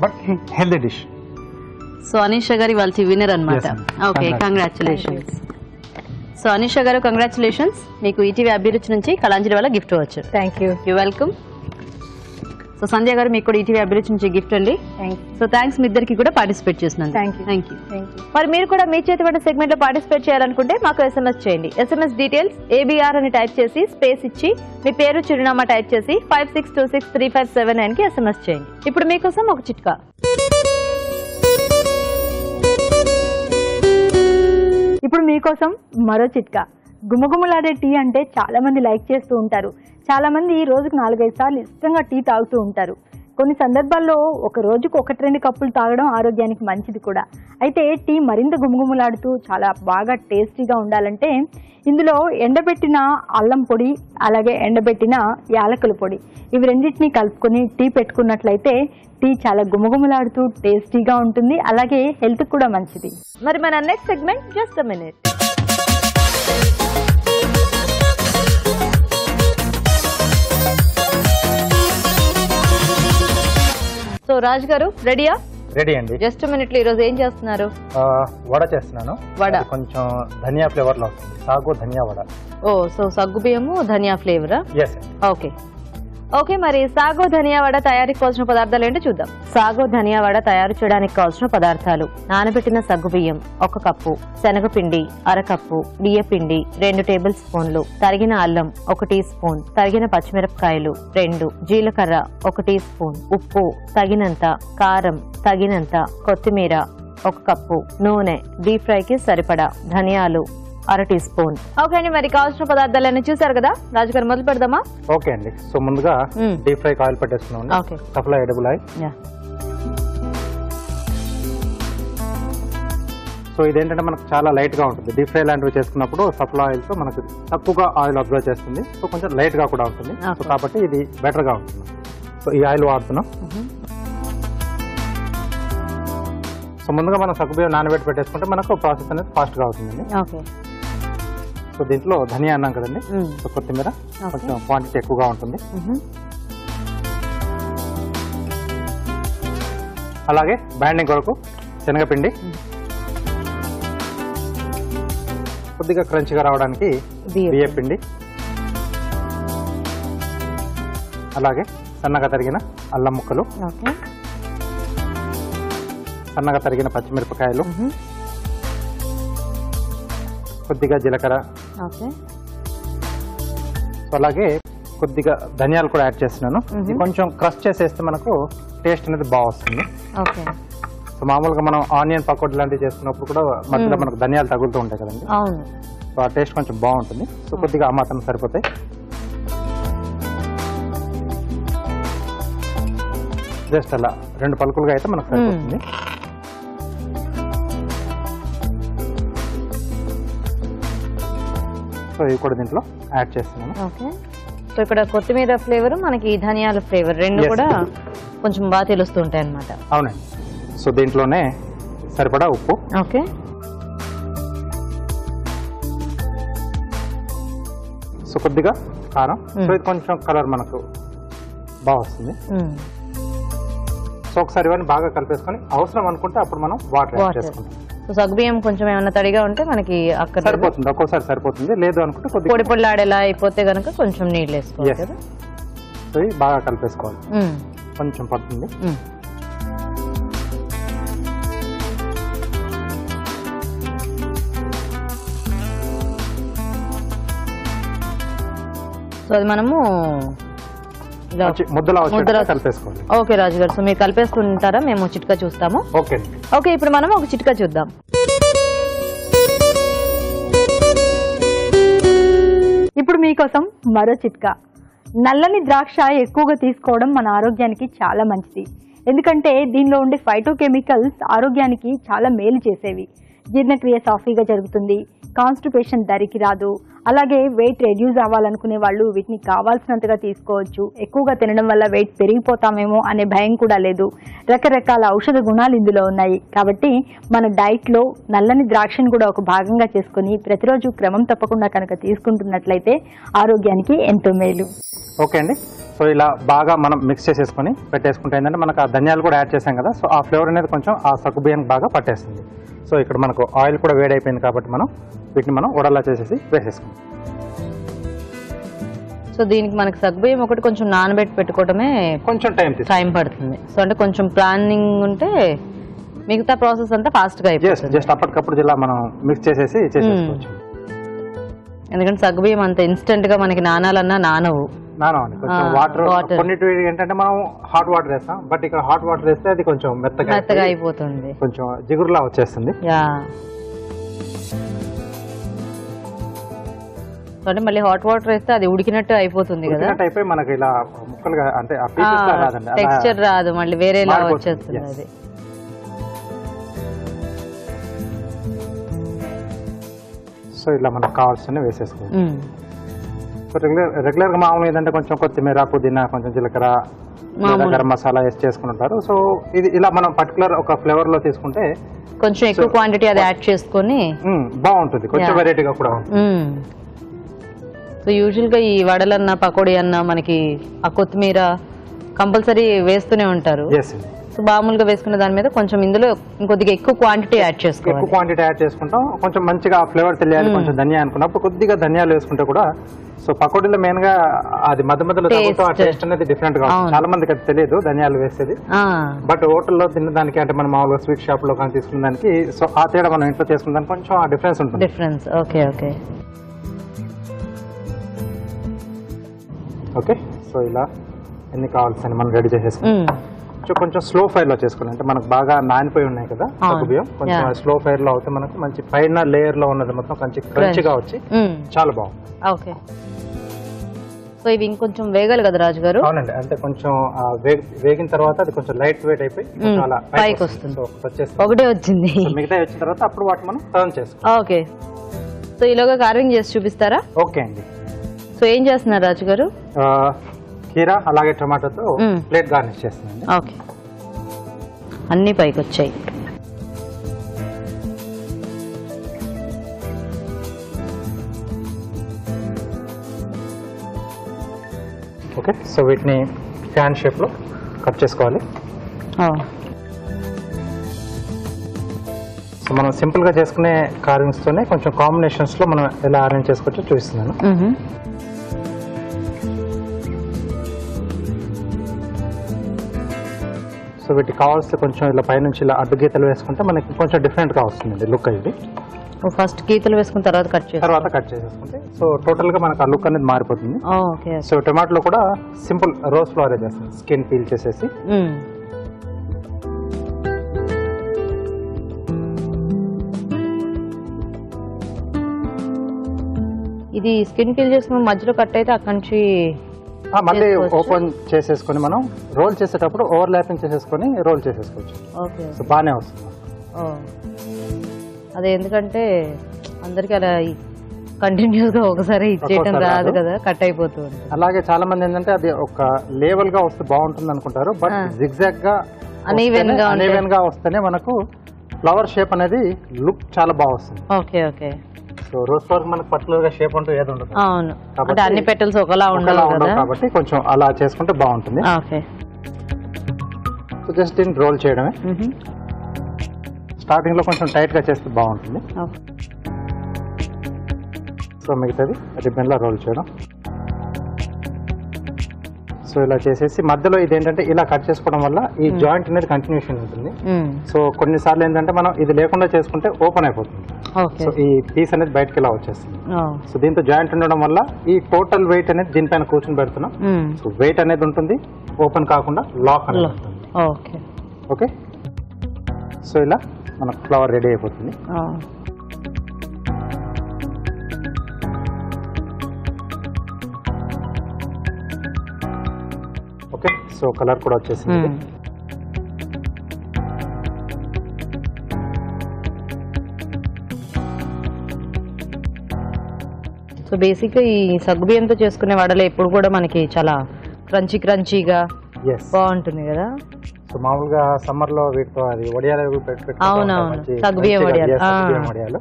but healthy dish. So Anisha గారు వాళ్ళ విన్నర్ అన్నమాట. Okay, congratulations. సో అనీషా గారు, కంగ్రాచులేషన్స్. మీకు ఈటీవీ అభిరుచి నుంచి కళాంజలి వల్ల గిఫ్ట్ వచ్చు. Thank you. You welcome. So Sandhya garu, మీకు కూడా ఈటీవీ అభిరుచి నుంచి గిఫ్ట్ అండి. సో థ్యాంక్స్ మీ ఇద్దరికి కూడా పార్టిసిపేట్ చేస్తున్నాను. Thank you. మరి మీరు కూడా మీ చేతి వంట సెగ్మెంట్ లో పార్టిసిపేట్ చేయాలనుకుంటే మాకు SMS చేయండి. SMS డీటెయిల్స్ ABR అని టైప్ చేసి స్పేస్ ఇచ్చి మీ పేరు, చిరునామా టైప్ చేసి 56263579 కి SMS చేయండి. ఇప్పుడు మీకోసం ఒక చిట్కా. ఇప్పుడు మీకోసం మరో చిట్కా. గుమగుమలాడే టీ అంటే చాలా మంది లైక్ చేస్తూ ఉంటారు. చాలా మంది రోజుకు 4-5 సార్లు ఇష్టంగా టీ తాగుతూ ఉంటారు. కొన్ని సందర్భాల్లో ఒక రోజుకు 1-2 కప్పులు తాగడం ఆరోగ్యానికి మంచిది కూడా. అయితే టీ మరింత గుమగుమలాడుతూ చాలా బాగా టేస్టీగా ఉండాలంటే ఇందులో ఎండబెట్టిన అల్లం పొడి, అలాగే ఎండబెట్టిన యాలకుల పొడి, ఇవి రెండింటినీ కలుపుకొని టీ పెట్టుకున్నట్లయితే టీ చాలా గుమగుమలాడుతూ టేస్టీగా ఉంటుంది, అలాగే హెల్త్ కూడా మంచిది. మరి మన next segment just a minute. So Raj గారు, రెడీయా? రెడీ అండి. జస్ట్ మినిట్ లో ఈరోజు ఏం చేస్తున్నారు? వడ చేస్తున్నాను. వడ కొంచెం ధనియా ఫ్లేవర్ లో వస్తుంది, సాగు ధనియా వడ. ఓ, సో సగ్గు బియ్యము ధనియా ఫ్లేవరా? ఎస్. ఓకే ఓకే, మరి సాగో ధనియా వడ తయారీకి కావాల్సిన పదార్థాలు ఏంటో చూద్దాం. సాగో ధనియా వడ తయారు చేయడానికి కావాల్సిన పదార్థాలు: నానబెట్టిన సగ్గు బియ్యం 1 కప్పు, శనగపిండి 1/2 కప్పు, బియ్యపిండి 2 టేబుల్ స్పూన్లు, తరిగిన అల్లం 1 టీ స్పూన్, తరిగిన పచ్చిమిరపకాయలు 2, జీలకర్ర 1 టీ స్పూన్, ఉప్పు తగినంత, కారం తగినంత, కొత్తిమీర 1 కప్పు, నూనె, డీప్ ఫ్రై కి సరిపడా, ధనియాలు 1/2 టీ స్పూన్. ఓకే అండి, మరి కావాల్సిన పదార్థాలన్నీ చూసారు కదా. రాజు గారు, మొదలు పెడదామా? ఓకే అండి. సో ముందుగా డీప్ ఫ్రై ఆయిల్ పెట్టేస్తున్నాం. Okay, supply edible oil. So ఇదేంటంటే మనకు చాలా లైట్ గా ఉంటుంది. డీప్ ఫ్రై లాంటివి చేసుకున్నప్పుడు సప్లై ఆయిల్ తో మనకు తక్కువగా ఆయిల్ అబ్జర్వ్ చేస్తుంది. సో కొంచెం లైట్ గా కూడా ఉంటుంది. సో కాబట్టి ఇది బెటర్ గా ఉంటుంది. సో ఈ ఆయిల్ వాడుతున్నాం. సో ముందుగా మనం సగ్గుబియ్యం నానబెట్టి పెట్టేసుకుంటే మనకు ప్రాసెస్ అనేది ఫాస్ట్ గా అవుతుందండి. ఓకే. సో దీంట్లో ధనియా అన్నాం కదండి, సో కొత్తిమీర కొంచెం క్వాంటిటీ ఎక్కువగా ఉంటుంది. అలాగే బ్యాండింగ్ కొరకు శనగపిండి, కొద్దిగా క్రంచిగా రావడానికి బియ్యపిండి, అలాగే సన్నగా తరిగిన అల్లం ముక్కలు, సన్నగా తరిగిన పచ్చిమిరపకాయలు, కొద్దిగా జీలకర్ర, అలాగే కొద్దిగా ధనియాలు కూడా యాడ్ చేస్తున్నాను. కొంచెం క్రష్ చేసేస్తే మనకు టేస్ట్ అనేది బాగా వస్తుంది. సో మామూలుగా మనం ఆనియన్ పకోడీ లాంటివి చేసుకున్నప్పుడు కూడా మధ్యలో మనకు ధనియాలు తగులుతూ ఉంటాయి కదండి. సో ఆ టేస్ట్ కొంచెం బాగుంటుంది. సో కొద్దిగా ఆ మాత్రం సరిపోతాయి. జస్ట్ అలా 2 పలుకులుగా అయితే మనకు సరిపోతుంది. సో ఇవి కూడా దీంట్లో యాడ్ చేస్తున్నాను. ఓకే. సో ఇక్కడ కొత్తిమీర ఫ్లేవర్ మనకి ధనియాల ఫ్లేవర్ రెండు కూడా కొంచెం బాగా తెలుస్తుంటాయి అన్నమాట. అవునండి. సో దీంట్లోనే సరిపడా ఉప్పు. ఓకే. సో కొద్దిగా కారం. సో ఇది కొంచెం కలర్ మనకు బాగా వస్తుంది. సో ఒకసారి ఇవన్నీ బాగా కలిపేసుకొని అవసరం అనుకుంటే అప్పుడు మనం వాటర్ యాడ్ చేసుకుంటాం. సో సగ్గుబియ్యం కొంచెం ఏమైనా తడిగా ఉంటే మనకి అక్కడ సరిపోతుంది, ఒక్కోసారి సరిపోతుంది. లేదు అనుకుంటే కొద్దిగా పొడి పొడిలాడేలా అయిపోతే కనుక కొంచెం నీళ్ళు వేసుకోవాలి కదా. సో ఇది బాగా కలిపేసుకోవాలి. కొంచెం పడుతుంది. సో అది మనము ముద్దలా కలిపేసుకోవాలి. ఓకే రాజు గారు, సో మీరు కలిపేస్తుంటారా? మేము చిట్కా చూస్తాము. ఓకే. ఓకే, ఇప్పుడు మనం ఒక చిట్కా చూద్దాం. ఇప్పుడు మీకోసం మరో చిట్కా. నల్లని ద్రాక్ష ఎక్కువగా తీసుకోవడం మన ఆరోగ్యానికి చాలా మంచిది. ఎందుకంటే దీనిలో ఉండే ఫైటోకెమికల్స్ ఆరోగ్యానికి చాలా మేలు చేసేవి. జీర్ణక్రియ సాఫీగా జరుగుతుంది, కాన్స్టిపేషన్ దరికి రాదు. అలాగే వెయిట్ రెడ్యూస్ అవ్వాలనుకునే వాళ్ళు వీటిని కావాల్సినంతగా తీసుకోవచ్చు. ఎక్కువగా తినడం వల్ల వెయిట్ పెరిగిపోతామేమో అనే భయం కూడా లేదు. రకరకాల ఔషధ గుణాలు ఇందులో ఉన్నాయి. కాబట్టి మన డైట్లో నల్లని ద్రాక్షను కూడా ఒక భాగంగా చేసుకుని ప్రతిరోజు క్రమం తప్పకుండా కనుక తీసుకుంటున్నట్లయితే ఆరోగ్యానికి ఎంతో మేలు. ఓకే అండి. సో ఇలా బాగా మనం మిక్స్ చేసేసుకొని పెట్టేసుకుంటే ఏంటంటే మనకు ఆ ధనియాలు కూడా యాడ్ చేసాం కదా, సో ఆ ఫ్లేవర్ అనేది కొంచెం ఆ సగ్గుబియ్యానికి బాగా పట్టేస్తుంది. సో ఇక్కడ మనకు ఆయిల్ కూడా వేడైపోయింది కాబట్టి మనం వీటిని మనం వడలా చేసేసి వేసేసుకుంటాం. సో దీనికి మనకి సగ్గుబియ్యం ఒకటి కొంచెం నానబెట్టి పెట్టుకోవడమే కొంచెం టైం పడుతుంది. సో అంటే కొంచెం ప్లానింగ్ ఉంటే మిగతా ప్రాసెస్ అంతా ఫాస్ట్గా అయిపోతుంది. జస్ట్ అప్పటికప్పుడు ఇలా మనం మిక్స్ చేసేసి చేసేసుకోవచ్చు. ఎందుకంటే సగ్గుబియ్యం అంత ఇన్స్టెంట్ గా మనకి నానాలన్నా నానవు. కొంచెం వాటర్ కొన్నిటి ఏంటంటే మనం హాట్ వాటర్ వేస్తాం, బట్ ఇక్కడ హాట్ వాటర్ వేస్తే అది కొంచెం మెత్తగా అయిపోతుంది, కొంచెం జిగురులా వచ్చేస్తుంది. అంటే మళ్ళీ హాట్ వాటర్ వేస్తే అది ఉడికినట్టు అయిపోతుంది కదా, అయిపోయి మనకి ఇలా ముక్కలుగా అంటే టెక్స్చర్ రాదు, మళ్ళీ వేరేలా వచ్చేస్తుంది అది. సో ఇలా మనకు కావాల్సిన వేసేసుకోవాలి. సో రెగ్యులర్ గా మామూలు ఏంటంటే కొంచెం కొత్తిమీర, పుదీనా, కొంచెం జీలకర్ర, గరం మసాలా వేసి చేసుకుని ఉంటారు. సో ఇది ఇలా మనం పర్టికులర్ ఒక ఫ్లేవర్ లో తీసుకుంటే కొంచెం ఎక్కువ క్వాంటిటీ అది యాడ్ చేసుకొని బాగుంటుంది, కొంచెం వెరైటీగా కూడా ఉంటుంది. సో యూజువల్ గా ఈ వడలన్నా పకోడీ అన్నా మనకి ఆ కొత్తిమీర కంపల్సరీ వేస్తూనే ఉంటారు. సో మామూలుగా వేసుకున్న దాని మీద కొంచెం ఇందులో ఇంకొద్దిగా ఎక్కువ క్వాంటిటీ యాడ్ చేసుకోవాలి. ఎక్కువ క్వాంటిటీ యాడ్ చేసుకుంటాం, కొంచెం మంచిగా ఆ ఫ్లేవర్ తెలియాలి, కొంచెం ధనియా అనుకున్నప్పుడు కొద్దిగా ధనియాలు వేసుకుంటే కూడా. సో పకోడీలో మెయిన్ గా అది మధ్య మధ్యలో టేస్ట్ అనేది డిఫరెంట్ గా ఉంటుంది. చాలా మందికి అది తెలియదు ధనియాలు వేసేది, బట్ హోటల్లో తినడానికి అంటే మనం మామూలుగా స్వీట్ షాప్ లో కానీ తీసుకున్న దానికి సో ఆ తేడా మనం ఇంట్లో చేసుకున్న దానికి కొంచెం ఆ డిఫరెన్స్ ఉంటుంది. Okay okay okay. సో ఇలా ఎన్ని కావాల్సిన మనం రెడీ చేసేసుకుంటాం. కొంచెం స్లో ఫైర్ లో చేసుకోవాలి, అంటే మనకు బాగా నానిపోయి ఉన్నాయి కదా సగ్గుబియ్యం, కొంచెం స్లో ఫైర్ లో అవుతే మనకు మంచి పైన లేయర్ లో ఉన్నది మొత్తం కొంచెం క్రంచిగా వచ్చి చాలా బాగుంది. ఓకే. సో ఇవి ఇంకొంచెం వేగాలి కదా రాజు గారు? అవునండి, అంటే కొంచెం వేగిన తర్వాత అది కొంచెం లైట్ వెయిట్ అయిపోయి అలా పైకి వస్తుంది. ఒకటే వచ్చింది, మిగతా వచ్చిన తర్వాత అప్పుడు వాటి మనం టర్న్ చేసుకోవాలి. ఓకే. సో ఈలోగా కార్వింగ్ చేసి చూపిస్తారా? ఓకే అండి. సో ఏం చేస్తున్నారు రాజు గారు? కీరా అలాగే టొమాటోతో ప్లేట్ గార్నిష్ చేస్తున్నాండి. ఓకే, అన్ని పైకి వచ్చాయి. ఓకే. సో వీటిని ఫ్యాన్ షేప్ లో కట్ చేసుకోవాలి. సో మనం సింపుల్ గా చేసుకునే కార్వింగ్స్ తోనే కొంచెం కాంబినేషన్స్ లో మనం ఎలా అరేంజ్ చేసుకోవచ్చో చూపిస్తున్నాను. సో వీటికి కావాల్సి కొంచెం ఇలా పైనుంచి ఇలా అడ్డు గీతలు వేసుకుంటే మనకి కొంచెం డిఫరెంట్ గా వస్తుంది లుక్ ఇది. ఫస్ట్ గీతలు వేసుకున్న తర్వాత కట్ చేసేసుకుంటే సో టోటల్ గా మనకు ఆ లుక్ అనేది మారిపోతుంది. సో టొమాటోలో కూడా సింపుల్ రోజ్ ఫ్లవర్ చేస్తాం, స్కిన్ పీల్ చేసేసి. ఇది స్కిన్ పీల్ చేసుకున్న మధ్యలో కట్ అయితే అక్కడి నుంచి మళ్ళీ ఓపెన్ చేసేసుకొని మనం రోల్ చేసేటప్పుడు ఓవర్ ల్యాపింగ్ చేసేసుకొని రోల్ చేసేసుకోవచ్చు. సో బాగానే వస్తుంది. అదే, ఎందుకంటే అందరికి అలా కంటిన్యూస్ గా ఒకసారి ఇచ్చేయటం రాదు కదా, కట్ అయిపోతుంది. అలాగే చాలా మంది ఏంటంటే అది ఒక లేవల్ గా వస్తే బాగుంటుంది అనుకుంటారు, బట్ జిగ్జాగ్ గా అనీవెన్ గా వస్తేనే మనకు ఫ్లవర్ షేప్ అనేది లుక్ చాలా బాగా వస్తుంది. Okay okay. So rose flower మనకు పర్టికులర్ గా షేప్ అంటూ ఏది ఉండదు. అవును, అంటే అన్ని పెటల్స్ ఒకలా ఉండవు కాబట్టి కొంచెం అలా చేసుకుంటే బాగుంటుంది. ఓకే. సో జస్ట్ దీన్ని రోల్ చేయడమే. స్టార్టింగ్ లో కొంచెం టైట్ గా చేస్తే బాగుంటుంది. సో మిగతాది రిబ్బన్ లో రోల్ చేయడం. సో ఇలా చేసేసి మధ్యలో ఇదేంటంటే ఇలా కట్ చేసుకోవడం వల్ల ఈ జాయింట్ అనేది కంటిన్యూషన్ ఉంటుంది. సో కొన్నిసార్లు ఏంటంటే మనం ఇది లేకుండా చేసుకుంటే ఓపెన్ అయిపోతుంది. సో ఈ పీస్ అనేది బయటకి ఇలా వచ్చేస్తుంది. సో దీంతో జాయింట్ ఉండడం వల్ల ఈ టోటల్ వెయిట్ అనేది దీనిపైన కూర్చొని పెడుతున్నాం. సో వెయిట్ అనేది ఉంటుంది, ఓపెన్ కాకుండా లాక్ అనేది ఉంటుంది. ఓకే. సో ఇలా మనకు ఫ్లవర్ రెడీ అయిపోతుంది. ఓకే. సో కలర్ కూడా వచ్చేసింది. సో బేసిక్ ఈ సగ్గుబియ్యంతో చేసుకునే వడలు ఎప్పుడు కూడా మనకి చాలా క్రంచీగా బాగుంటుంది కదా. సో మామూలుగా సమ్మర్ లో వీటితో అది వడియాలు అవునవును, సగ్గుబియ్యం వడియాలు.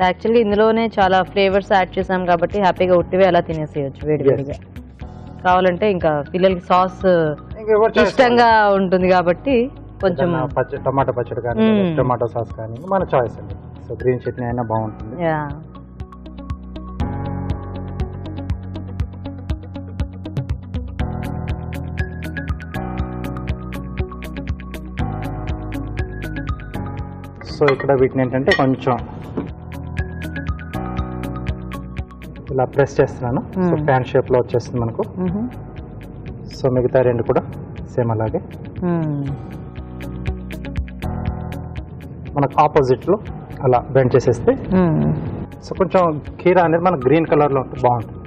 యాక్చువల్లీ ఇందులోనే చాలా ఫ్లేవర్స్ యాడ్ చేసాం కాబట్టి హ్యాపీగా ఉట్టివే అలా తినేసేయచ్చు వేడివేడిగా. కావాలంటే ఇంకా పిల్లలకి సాస్ ఇష్టంగా ఉంటుంది కాబట్టి కొంచెం టమాటా పచ్చడి కానీ టమాటో సాస్ కానీ మన చాయిస్ అండి. సో గ్రీన్ చట్నీ అయినా బాగుంటుంది. సో ఇక్కడ వీటిని ఏంటంటే కొంచెం ఇలా ప్రెస్ చేస్తున్నాను. సో ప్యాన్ షేప్ లో వచ్చేస్తుంది మనకు. సో మిగతా రెండు కూడా సేమ్ అలాగే మనకు ఆపోజిట్ లో అలా బెండ్ చేసేస్తే సో కొంచెం కీరా అనేది మనకు గ్రీన్ కలర్ లో ఉంటుంది, బాగుంటుంది.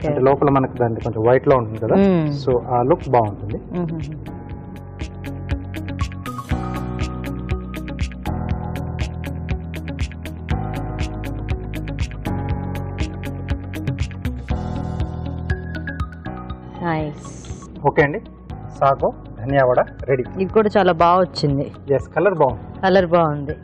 అంటే లోపల మనకు దాన్ని కొంచెం వైట్ లో ఉంటుంది కదా, సో ఆ లుక్ బాగుంటుంది. ఓకే అండి, సాగో ధనియా వడ రెడీ. ఇది కూడా చాలా బాగా వచ్చింది. కలర్ బాగుంది.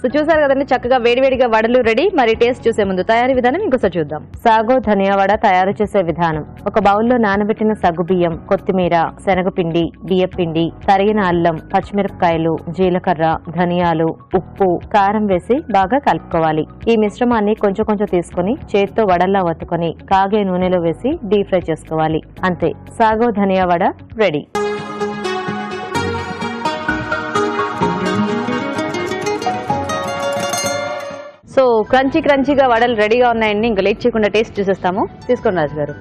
సో చూసారు కదండి, చక్కగా వేడివేడిగా వడలు రెడీ. మరి టేస్ట్ చూసే ముందు తయారీ విధానం ఇంకోసారి చూద్దాం. సాగో ధనియా వడ తయారు చేసే విధానం: ఒక బౌల్లో నానబెట్టిన సగ్గు బియ్యం, కొత్తిమీర, శనగపిండి, బియ్యపిండి, తరిగిన అల్లం, పచ్చిమిరపకాయలు, జీలకర్ర, ధనియాలు, ఉప్పు, కారం వేసి బాగా కలుపుకోవాలి. ఈ మిశ్రమాన్ని కొంచెం కొంచెం తీసుకుని చేత్తో వడల్లా వత్తుకొని కాగే నూనెలో వేసి డీప్ ఫ్రై చేసుకోవాలి. అంతే, సాగో ధనియా వడ రెడీ. సో క్రంచీగా వడలు రెడీగా ఉన్నాయండి. ఇంకా లేట్ చేయకుండా టేస్ట్ చూసేస్తాము. తీసుకోండి రాజు గారు.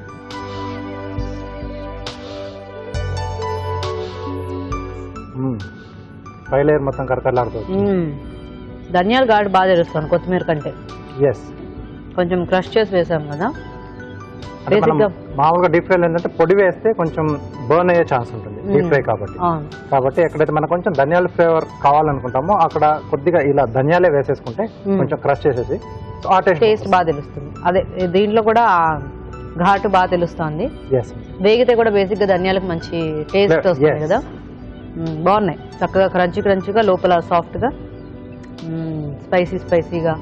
మొత్తం కరకరలాడుతుంది. ధనియాలు గాడు బాగా తెలుస్తాను కొత్తిమీర కంటే. కొంచెం క్రష్ చేసి వేసాం కదా. మామూలుగా డీప్ ఫ్రై ఏంటంటే పొడి వేస్తే కొంచెం బర్న్ అయ్యే ఛాన్స్ ఉంటుంది డీప్ ఫ్రై కాబట్టి ఎక్కడైతే మనకు కొంచెం ధనియాల ఫ్లేవర్ కావాలనుకుంటామో అక్కడ కొద్దిగా ఇలా ధనియాలే వేసేసుకుంటే కొంచెం క్రష్ చేసేసి ఆ టేస్ట్ బాగా తెలుస్తుంది. అదే దీంట్లో కూడా ఘాటు బాగా తెలుస్తుంది. వేగితే కూడా బేసిక్ గా ధనియాలకు మంచి టేస్ట్ వస్తుంది కదా. బాగున్నాయి, చక్కగా క్రంచీగా, లోపల సాఫ్ట్ గా, స్పైసీగా,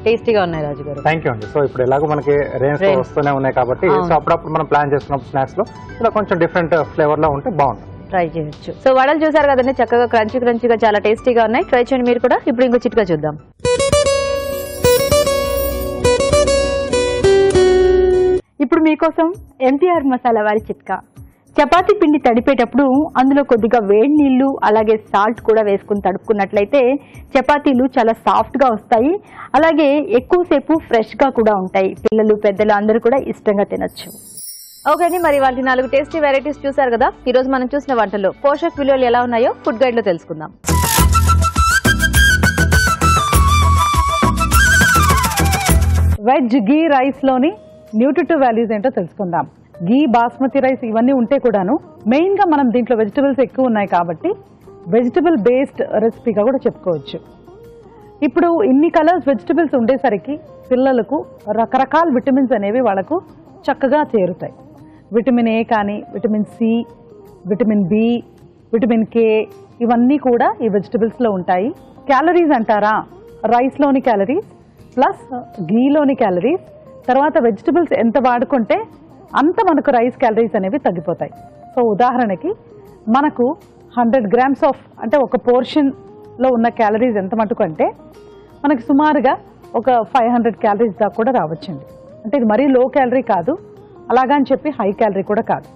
టేస్టీగా ఉన్నాయి రాజు గారు. థ్యాంక్ యూ అండి. సో ఇప్పుడు ఎలాగో మనకి రేంజ్ వస్తూనే ఉన్నాయి కాబట్టి సో అప్పుడప్పుడు మనం ప్లాన్ చేసుకున్నప్పుడు స్నాక్స్ లో ఇలా కొంచెం డిఫరెంట్ ఫ్లేవర్ లో ఉంటే బాగుంటుంది, ట్రై చేయొచ్చు. సో వడలు చూసారు కదండి, చక్కగా క్రంచీగా చాలా టేస్టీగా ఉన్నాయి. ట్రై చేయండి మీరు కూడా. ఇప్పుడు ఇంకో చిట్కా చూద్దాం. ఇప్పుడు మీకోసం ఎంటీఆర్ మసాలా వారి చిట్కా. చపాతీ పిండి తడిపేటప్పుడు అందులో కొద్దిగా వేడి నీళ్లు అలాగే సాల్ట్ కూడా వేసుకుని తడుపుకున్నట్లయితే చపాతీలు చాలా సాఫ్ట్గా వస్తాయి. అలాగే ఎక్కువసేపు ఫ్రెష్గా కూడా ఉంటాయి. పిల్లలు పెద్దలు అందరూ కూడా ఇష్టంగా తినొచ్చు. ఓకే అండి, మరి వాళ్ళ 4 టేస్టీ వెరైటీస్ చూసారు కదా. ఈ రోజు మనం చూసిన వంటల్లో పోషక విలువలు ఎలా ఉన్నాయో ఫుడ్ గైడ్ లో తెలుసుకుందాం. వెజ్ గీ రైస్ లోని న్యూట్రిటివ్ వాల్యూస్ ఏంటో తెలుసుకుందాం. గీ, బాస్మతి రైస్ ఇవన్నీ ఉంటే కూడాను మెయిన్ గా మనం దీంట్లో వెజిటబుల్స్ ఎక్కువ ఉన్నాయి కాబట్టి వెజిటబుల్ బేస్డ్ రెసిపీగా కూడా చెప్పుకోవచ్చు. ఇప్పుడు ఇన్ని కలర్స్ వెజిటబుల్స్ ఉండేసరికి పిల్లలకు రకరకాల విటమిన్స్ అనేవి వాళ్ళకు చక్కగా చేరుతాయి. విటమిన్ ఏ కానీ, vitamin C, vitamin B, vitamin K, ఇవన్నీ కూడా ఈ వెజిటబుల్స్లో ఉంటాయి. క్యాలరీస్ అంటారా, రైస్లోని క్యాలరీస్ ప్లస్ ఘీలోని క్యాలరీస్, తర్వాత వెజిటబుల్స్ ఎంత వాడుకుంటే అంత మనకు రైస్ క్యాలరీస్ అనేవి తగ్గిపోతాయి. సో ఉదాహరణకి మనకు 100 grams ఆఫ్ అంటే ఒక పోర్షన్లో ఉన్న క్యాలరీస్ ఎంత మటుకు అంటే మనకి సుమారుగా ఒక 500 క్యాలరీస్ దాకా కూడా రావచ్చండి. అంటే ఇది మరీ లో క్యాలరీ కాదు, అలాగా అని చెప్పి హై క్యాలరీ కూడా కాదు.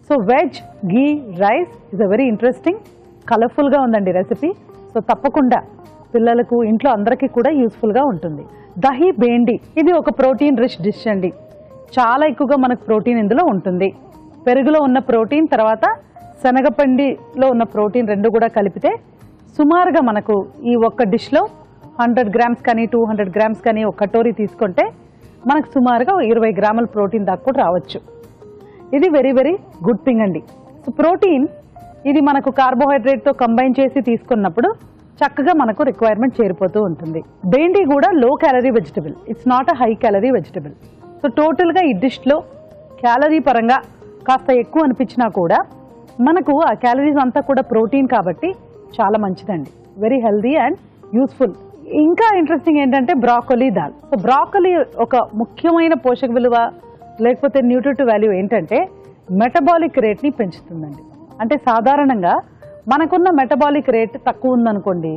So veg ghee rice is a very interesting, కలర్ఫుల్గా ఉందండి రెసిపీ. సో తప్పకుండా పిల్లలకు ఇంట్లో అందరికీ కూడా యూస్ఫుల్గా ఉంటుంది. దహి బేండి ఇది ఒక ప్రోటీన్ రిచ్ డిష్ అండి. చాలా ఎక్కువగా మనకు ప్రోటీన్ ఇందులో ఉంటుంది. పెరుగులో ఉన్న ప్రోటీన్, తర్వాత శనగపిండిలో ఉన్న ప్రోటీన్ రెండు కూడా కలిపితే సుమారుగా మనకు ఈ ఒక్క డిష్లో 100 grams కానీ 200 grams కానీ ఒక కటోరీ తీసుకుంటే మనకు సుమారుగా 20 grams ప్రోటీన్ దాకా కూడా రావచ్చు. ఇది వెరీ వెరీ గుడ్ థింగ్ అండి. సో ప్రోటీన్ ఇది మనకు కార్బోహైడ్రేట్తో కంబైన్ చేసి తీసుకున్నప్పుడు చక్కగా మనకు రిక్వైర్మెంట్ చేరిపోతూ ఉంటుంది. బేండి కూడా low calorie vegetable, it's not a high calorie vegetable. So టోటల్గా ఈ డిష్లో క్యాలరీ పరంగా కాస్త ఎక్కువ అనిపించినా కూడా మనకు ఆ క్యాలరీస్ అంతా కూడా ప్రోటీన్ కాబట్టి చాలా మంచిదండి, వెరీ హెల్దీ అండ్ యూస్ఫుల్. ఇంకా ఇంట్రెస్టింగ్ ఏంటంటే బ్రాకొలీ దాల్. సో బ్రాకొలీ ఒక ముఖ్యమైన పోషక విలువ లేకపోతే న్యూట్రిటివ్ వాల్యూ ఏంటంటే మెటబాలిక్ రేట్ని పెంచుతుందండి. అంటే సాధారణంగా మనకున్న మెటబాలిక్ రేట్ తక్కువ ఉందనుకోండి,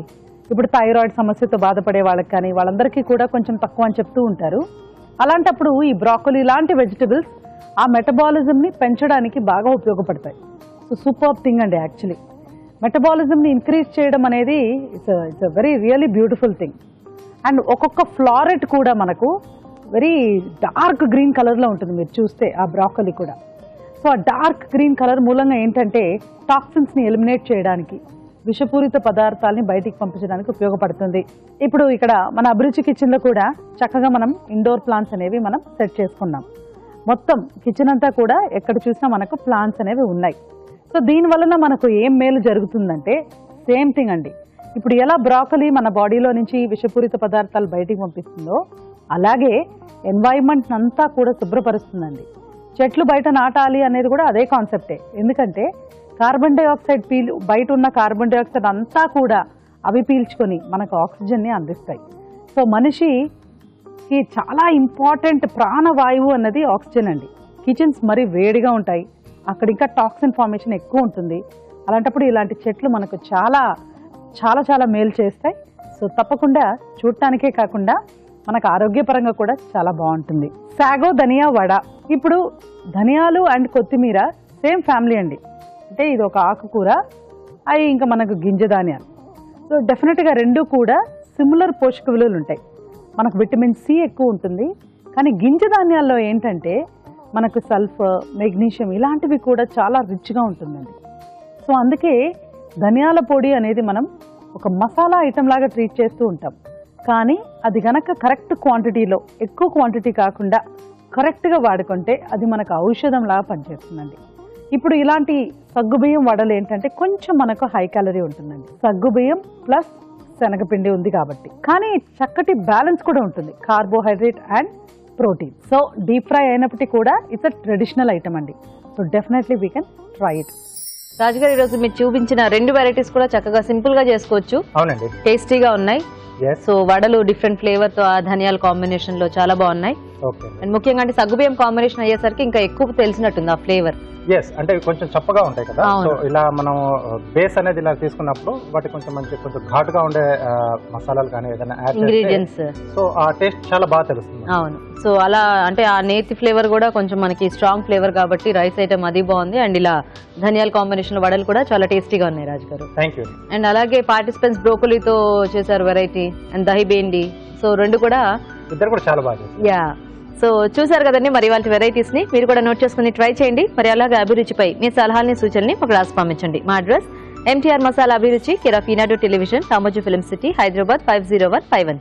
ఇప్పుడు థైరాయిడ్ సమస్యతో బాధపడే వాళ్ళకి కానీ వాళ్ళందరికీ కూడా కొంచెం తక్కువ అని చెప్తూ ఉంటారు. అలాంటప్పుడు ఈ బ్రాకొలీ లాంటి వెజిటబుల్స్ ఆ మెటబాలిజంని పెంచడానికి బాగా ఉపయోగపడతాయి. సో సూపర్ థింగ్ అండి. యాక్చువల్లీ మెటబాలిజంని ఇంక్రీజ్ చేయడం అనేది it's a very really beautiful thing. And ఒక్కొక్క ఫ్లారెట్ కూడా మనకు వెరీ డార్క్ గ్రీన్ కలర్లో ఉంటుంది మీరు చూస్తే ఆ బ్రాకొలీ కూడా. సో ఆ డార్క్ గ్రీన్ కలర్ మూలంగా ఏంటంటే టాక్సిన్స్ని ఎలిమినేట్ చేయడానికి, విషపూరిత పదార్థాలని బయటికి పంపించడానికి ఉపయోగపడుతుంది. ఇప్పుడు ఇక్కడ మన అభిరుచి కిచెన్లో కూడా చక్కగా మనం ఇండోర్ ప్లాంట్స్ అనేవి మనం సెట్ చేసుకున్నాం. మొత్తం కిచెన్ అంతా కూడా ఎక్కడ చూసినా మనకు ప్లాంట్స్ అనేవి ఉన్నాయి. సో దీనివలన మనకు ఏం మేలు జరుగుతుందంటే సేమ్ థింగ్ అండి. ఇప్పుడు ఎలా బ్రాకొలీ మన బాడీలో నుంచి విషపూరిత పదార్థాలు బయటికి పంపిస్తుందో అలాగే ఎన్వైరన్మెంట్ అంతా కూడా శుభ్రపరుస్తుందండి. చెట్లు బయట నాటాలి అనేది కూడా అదే కాన్సెప్టే. ఎందుకంటే కార్బన్ డైఆక్సైడ్ బయట ఉన్న కార్బన్ డైఆక్సైడ్ అంతా కూడా అవి పీల్చుకొని మనకు ఆక్సిజన్ని అందిస్తాయి. సో మనిషికి చాలా ఇంపార్టెంట్ ప్రాణవాయువు అన్నది ఆక్సిజన్ అండి. కిచెన్స్ మరీ వేడిగా ఉంటాయి, అక్కడ ఇంకా టాక్సిన్ ఫార్మేషన్ ఎక్కువ ఉంటుంది. అలాంటప్పుడు ఇలాంటి చెట్లు మనకు చాలా చాలా చాలా మేలు చేస్తాయి. సో తప్పకుండా చూడటానికే కాకుండా మనకు ఆరోగ్యపరంగా కూడా చాలా బాగుంటుంది. సాగో ధనియా వడ. ఇప్పుడు ధనియాలు అండ్ కొత్తిమీర సేమ్ ఫ్యామిలీ అండి. అంటే ఇది ఒక ఆకుకూర, అవి ఇంకా మనకు గింజ ధాన్యాలు. సో డెఫినెట్గా రెండు కూడా సిమిలర్ పోషక విలువలు ఉంటాయి. మనకు విటమిన్ సి ఎక్కువ ఉంటుంది, కానీ గింజ ధాన్యాల్లో ఏంటంటే మనకు సల్ఫర్, మెగ్నీషియం ఇలాంటివి కూడా చాలా రిచ్గా ఉంటుందండి. సో అందుకే ధనియాల పొడి అనేది మనం ఒక మసాలా ఐటెం లాగా ట్రీట్ చేస్తూ ఉంటాం. కానీ అది గనక కరెక్ట్ క్వాంటిటీలో, ఎక్కువ క్వాంటిటీ కాకుండా కరెక్ట్గా వాడుకుంటే అది మనకు ఔషధం లాగా పనిచేస్తుందండి. ఇప్పుడు ఇలాంటి సగ్గుబియ్యం వడలు ఏంటంటే కొంచెం మనకు హై క్యాలరీ ఉంటుందండి. సగ్గుబియ్యం ప్లస్ శనగపిండి ఉంది కాబట్టి, కానీ చక్కటి బ్యాలెన్స్ కూడా ఉంటుంది, carbohydrate and protein. So deep fry అయినప్పటికీ కూడా ఇట్స్ అ ట్రెడిషనల్ ఐటమ్ అండి. So definitely we can try it. రాజుగారు ఈరోజు మీరు చూపించిన 2 వెరైటీస్ కూడా చక్కగా సింపుల్ గా చేసుకోవచ్చు. అవునండి, టేస్టీగా ఉన్నాయి. సో వడలు డిఫరెంట్ ఫ్లేవర్ తో ఆ ధనియాల కాంబినేషన్ లో చాలా బాగున్నాయి. అండ్ ముఖ్యంగా అంటే సగ్గుబియ్యం కాంబినేషన్ అయ్యేసరికి ఇంకా ఎక్కువ తెలిసినట్టుంది ఆ ఫ్లేవర్. అంటే కొంచెం చప్పగా ఉంటాయి కదా. సో ఇలా మనం బేస్ అనేది ఇలా తీసుకున్నప్పుడు వాటి కొంచెం కొంచెం ఘాటుగా ఉండే మసాలాలు కానీ ఏదైనా ఇంగ్రీడియంట్స్, సో ఆ టేస్ట్ చాలా బాగా తెలుస్తుంది. అవును. సో అలా అంటే ఆ నేతి ఫ్లేవర్ కూడా కొంచెం మనకి స్ట్రాంగ్ ఫ్లేవర్ కాబట్టి రైస్ ఐటమ్ అది బాగుంది. అండ్ ఇలా ధనియాల కాంబినేషన్ వడలు కూడా చాలా టేస్టీగా ఉన్నాయి రాజు గారు. Thank you. అండ్ అలాగే పార్టిసిపెంట్స్ బ్రోకలీతో చేశారు variety, and dahi bhindi. So రెండు కూడా ఇద్దరు కూడా చాలా బాగా. యా, సో చూసారు కదండి మరి వాళ్ళ వెరైటీస్ ని మీరు కూడా నోట్ చేసుకుని ట్రై చేయండి. మరి అలాగే అభిరుచిపై మీ సలహాలని సూచనని మాకు రాసి పంపించండి. మా అడ్రస్ MTR మసాలా అభిరుచి, care of Eenadu television, Ramoji film city, Hyderabad 50151.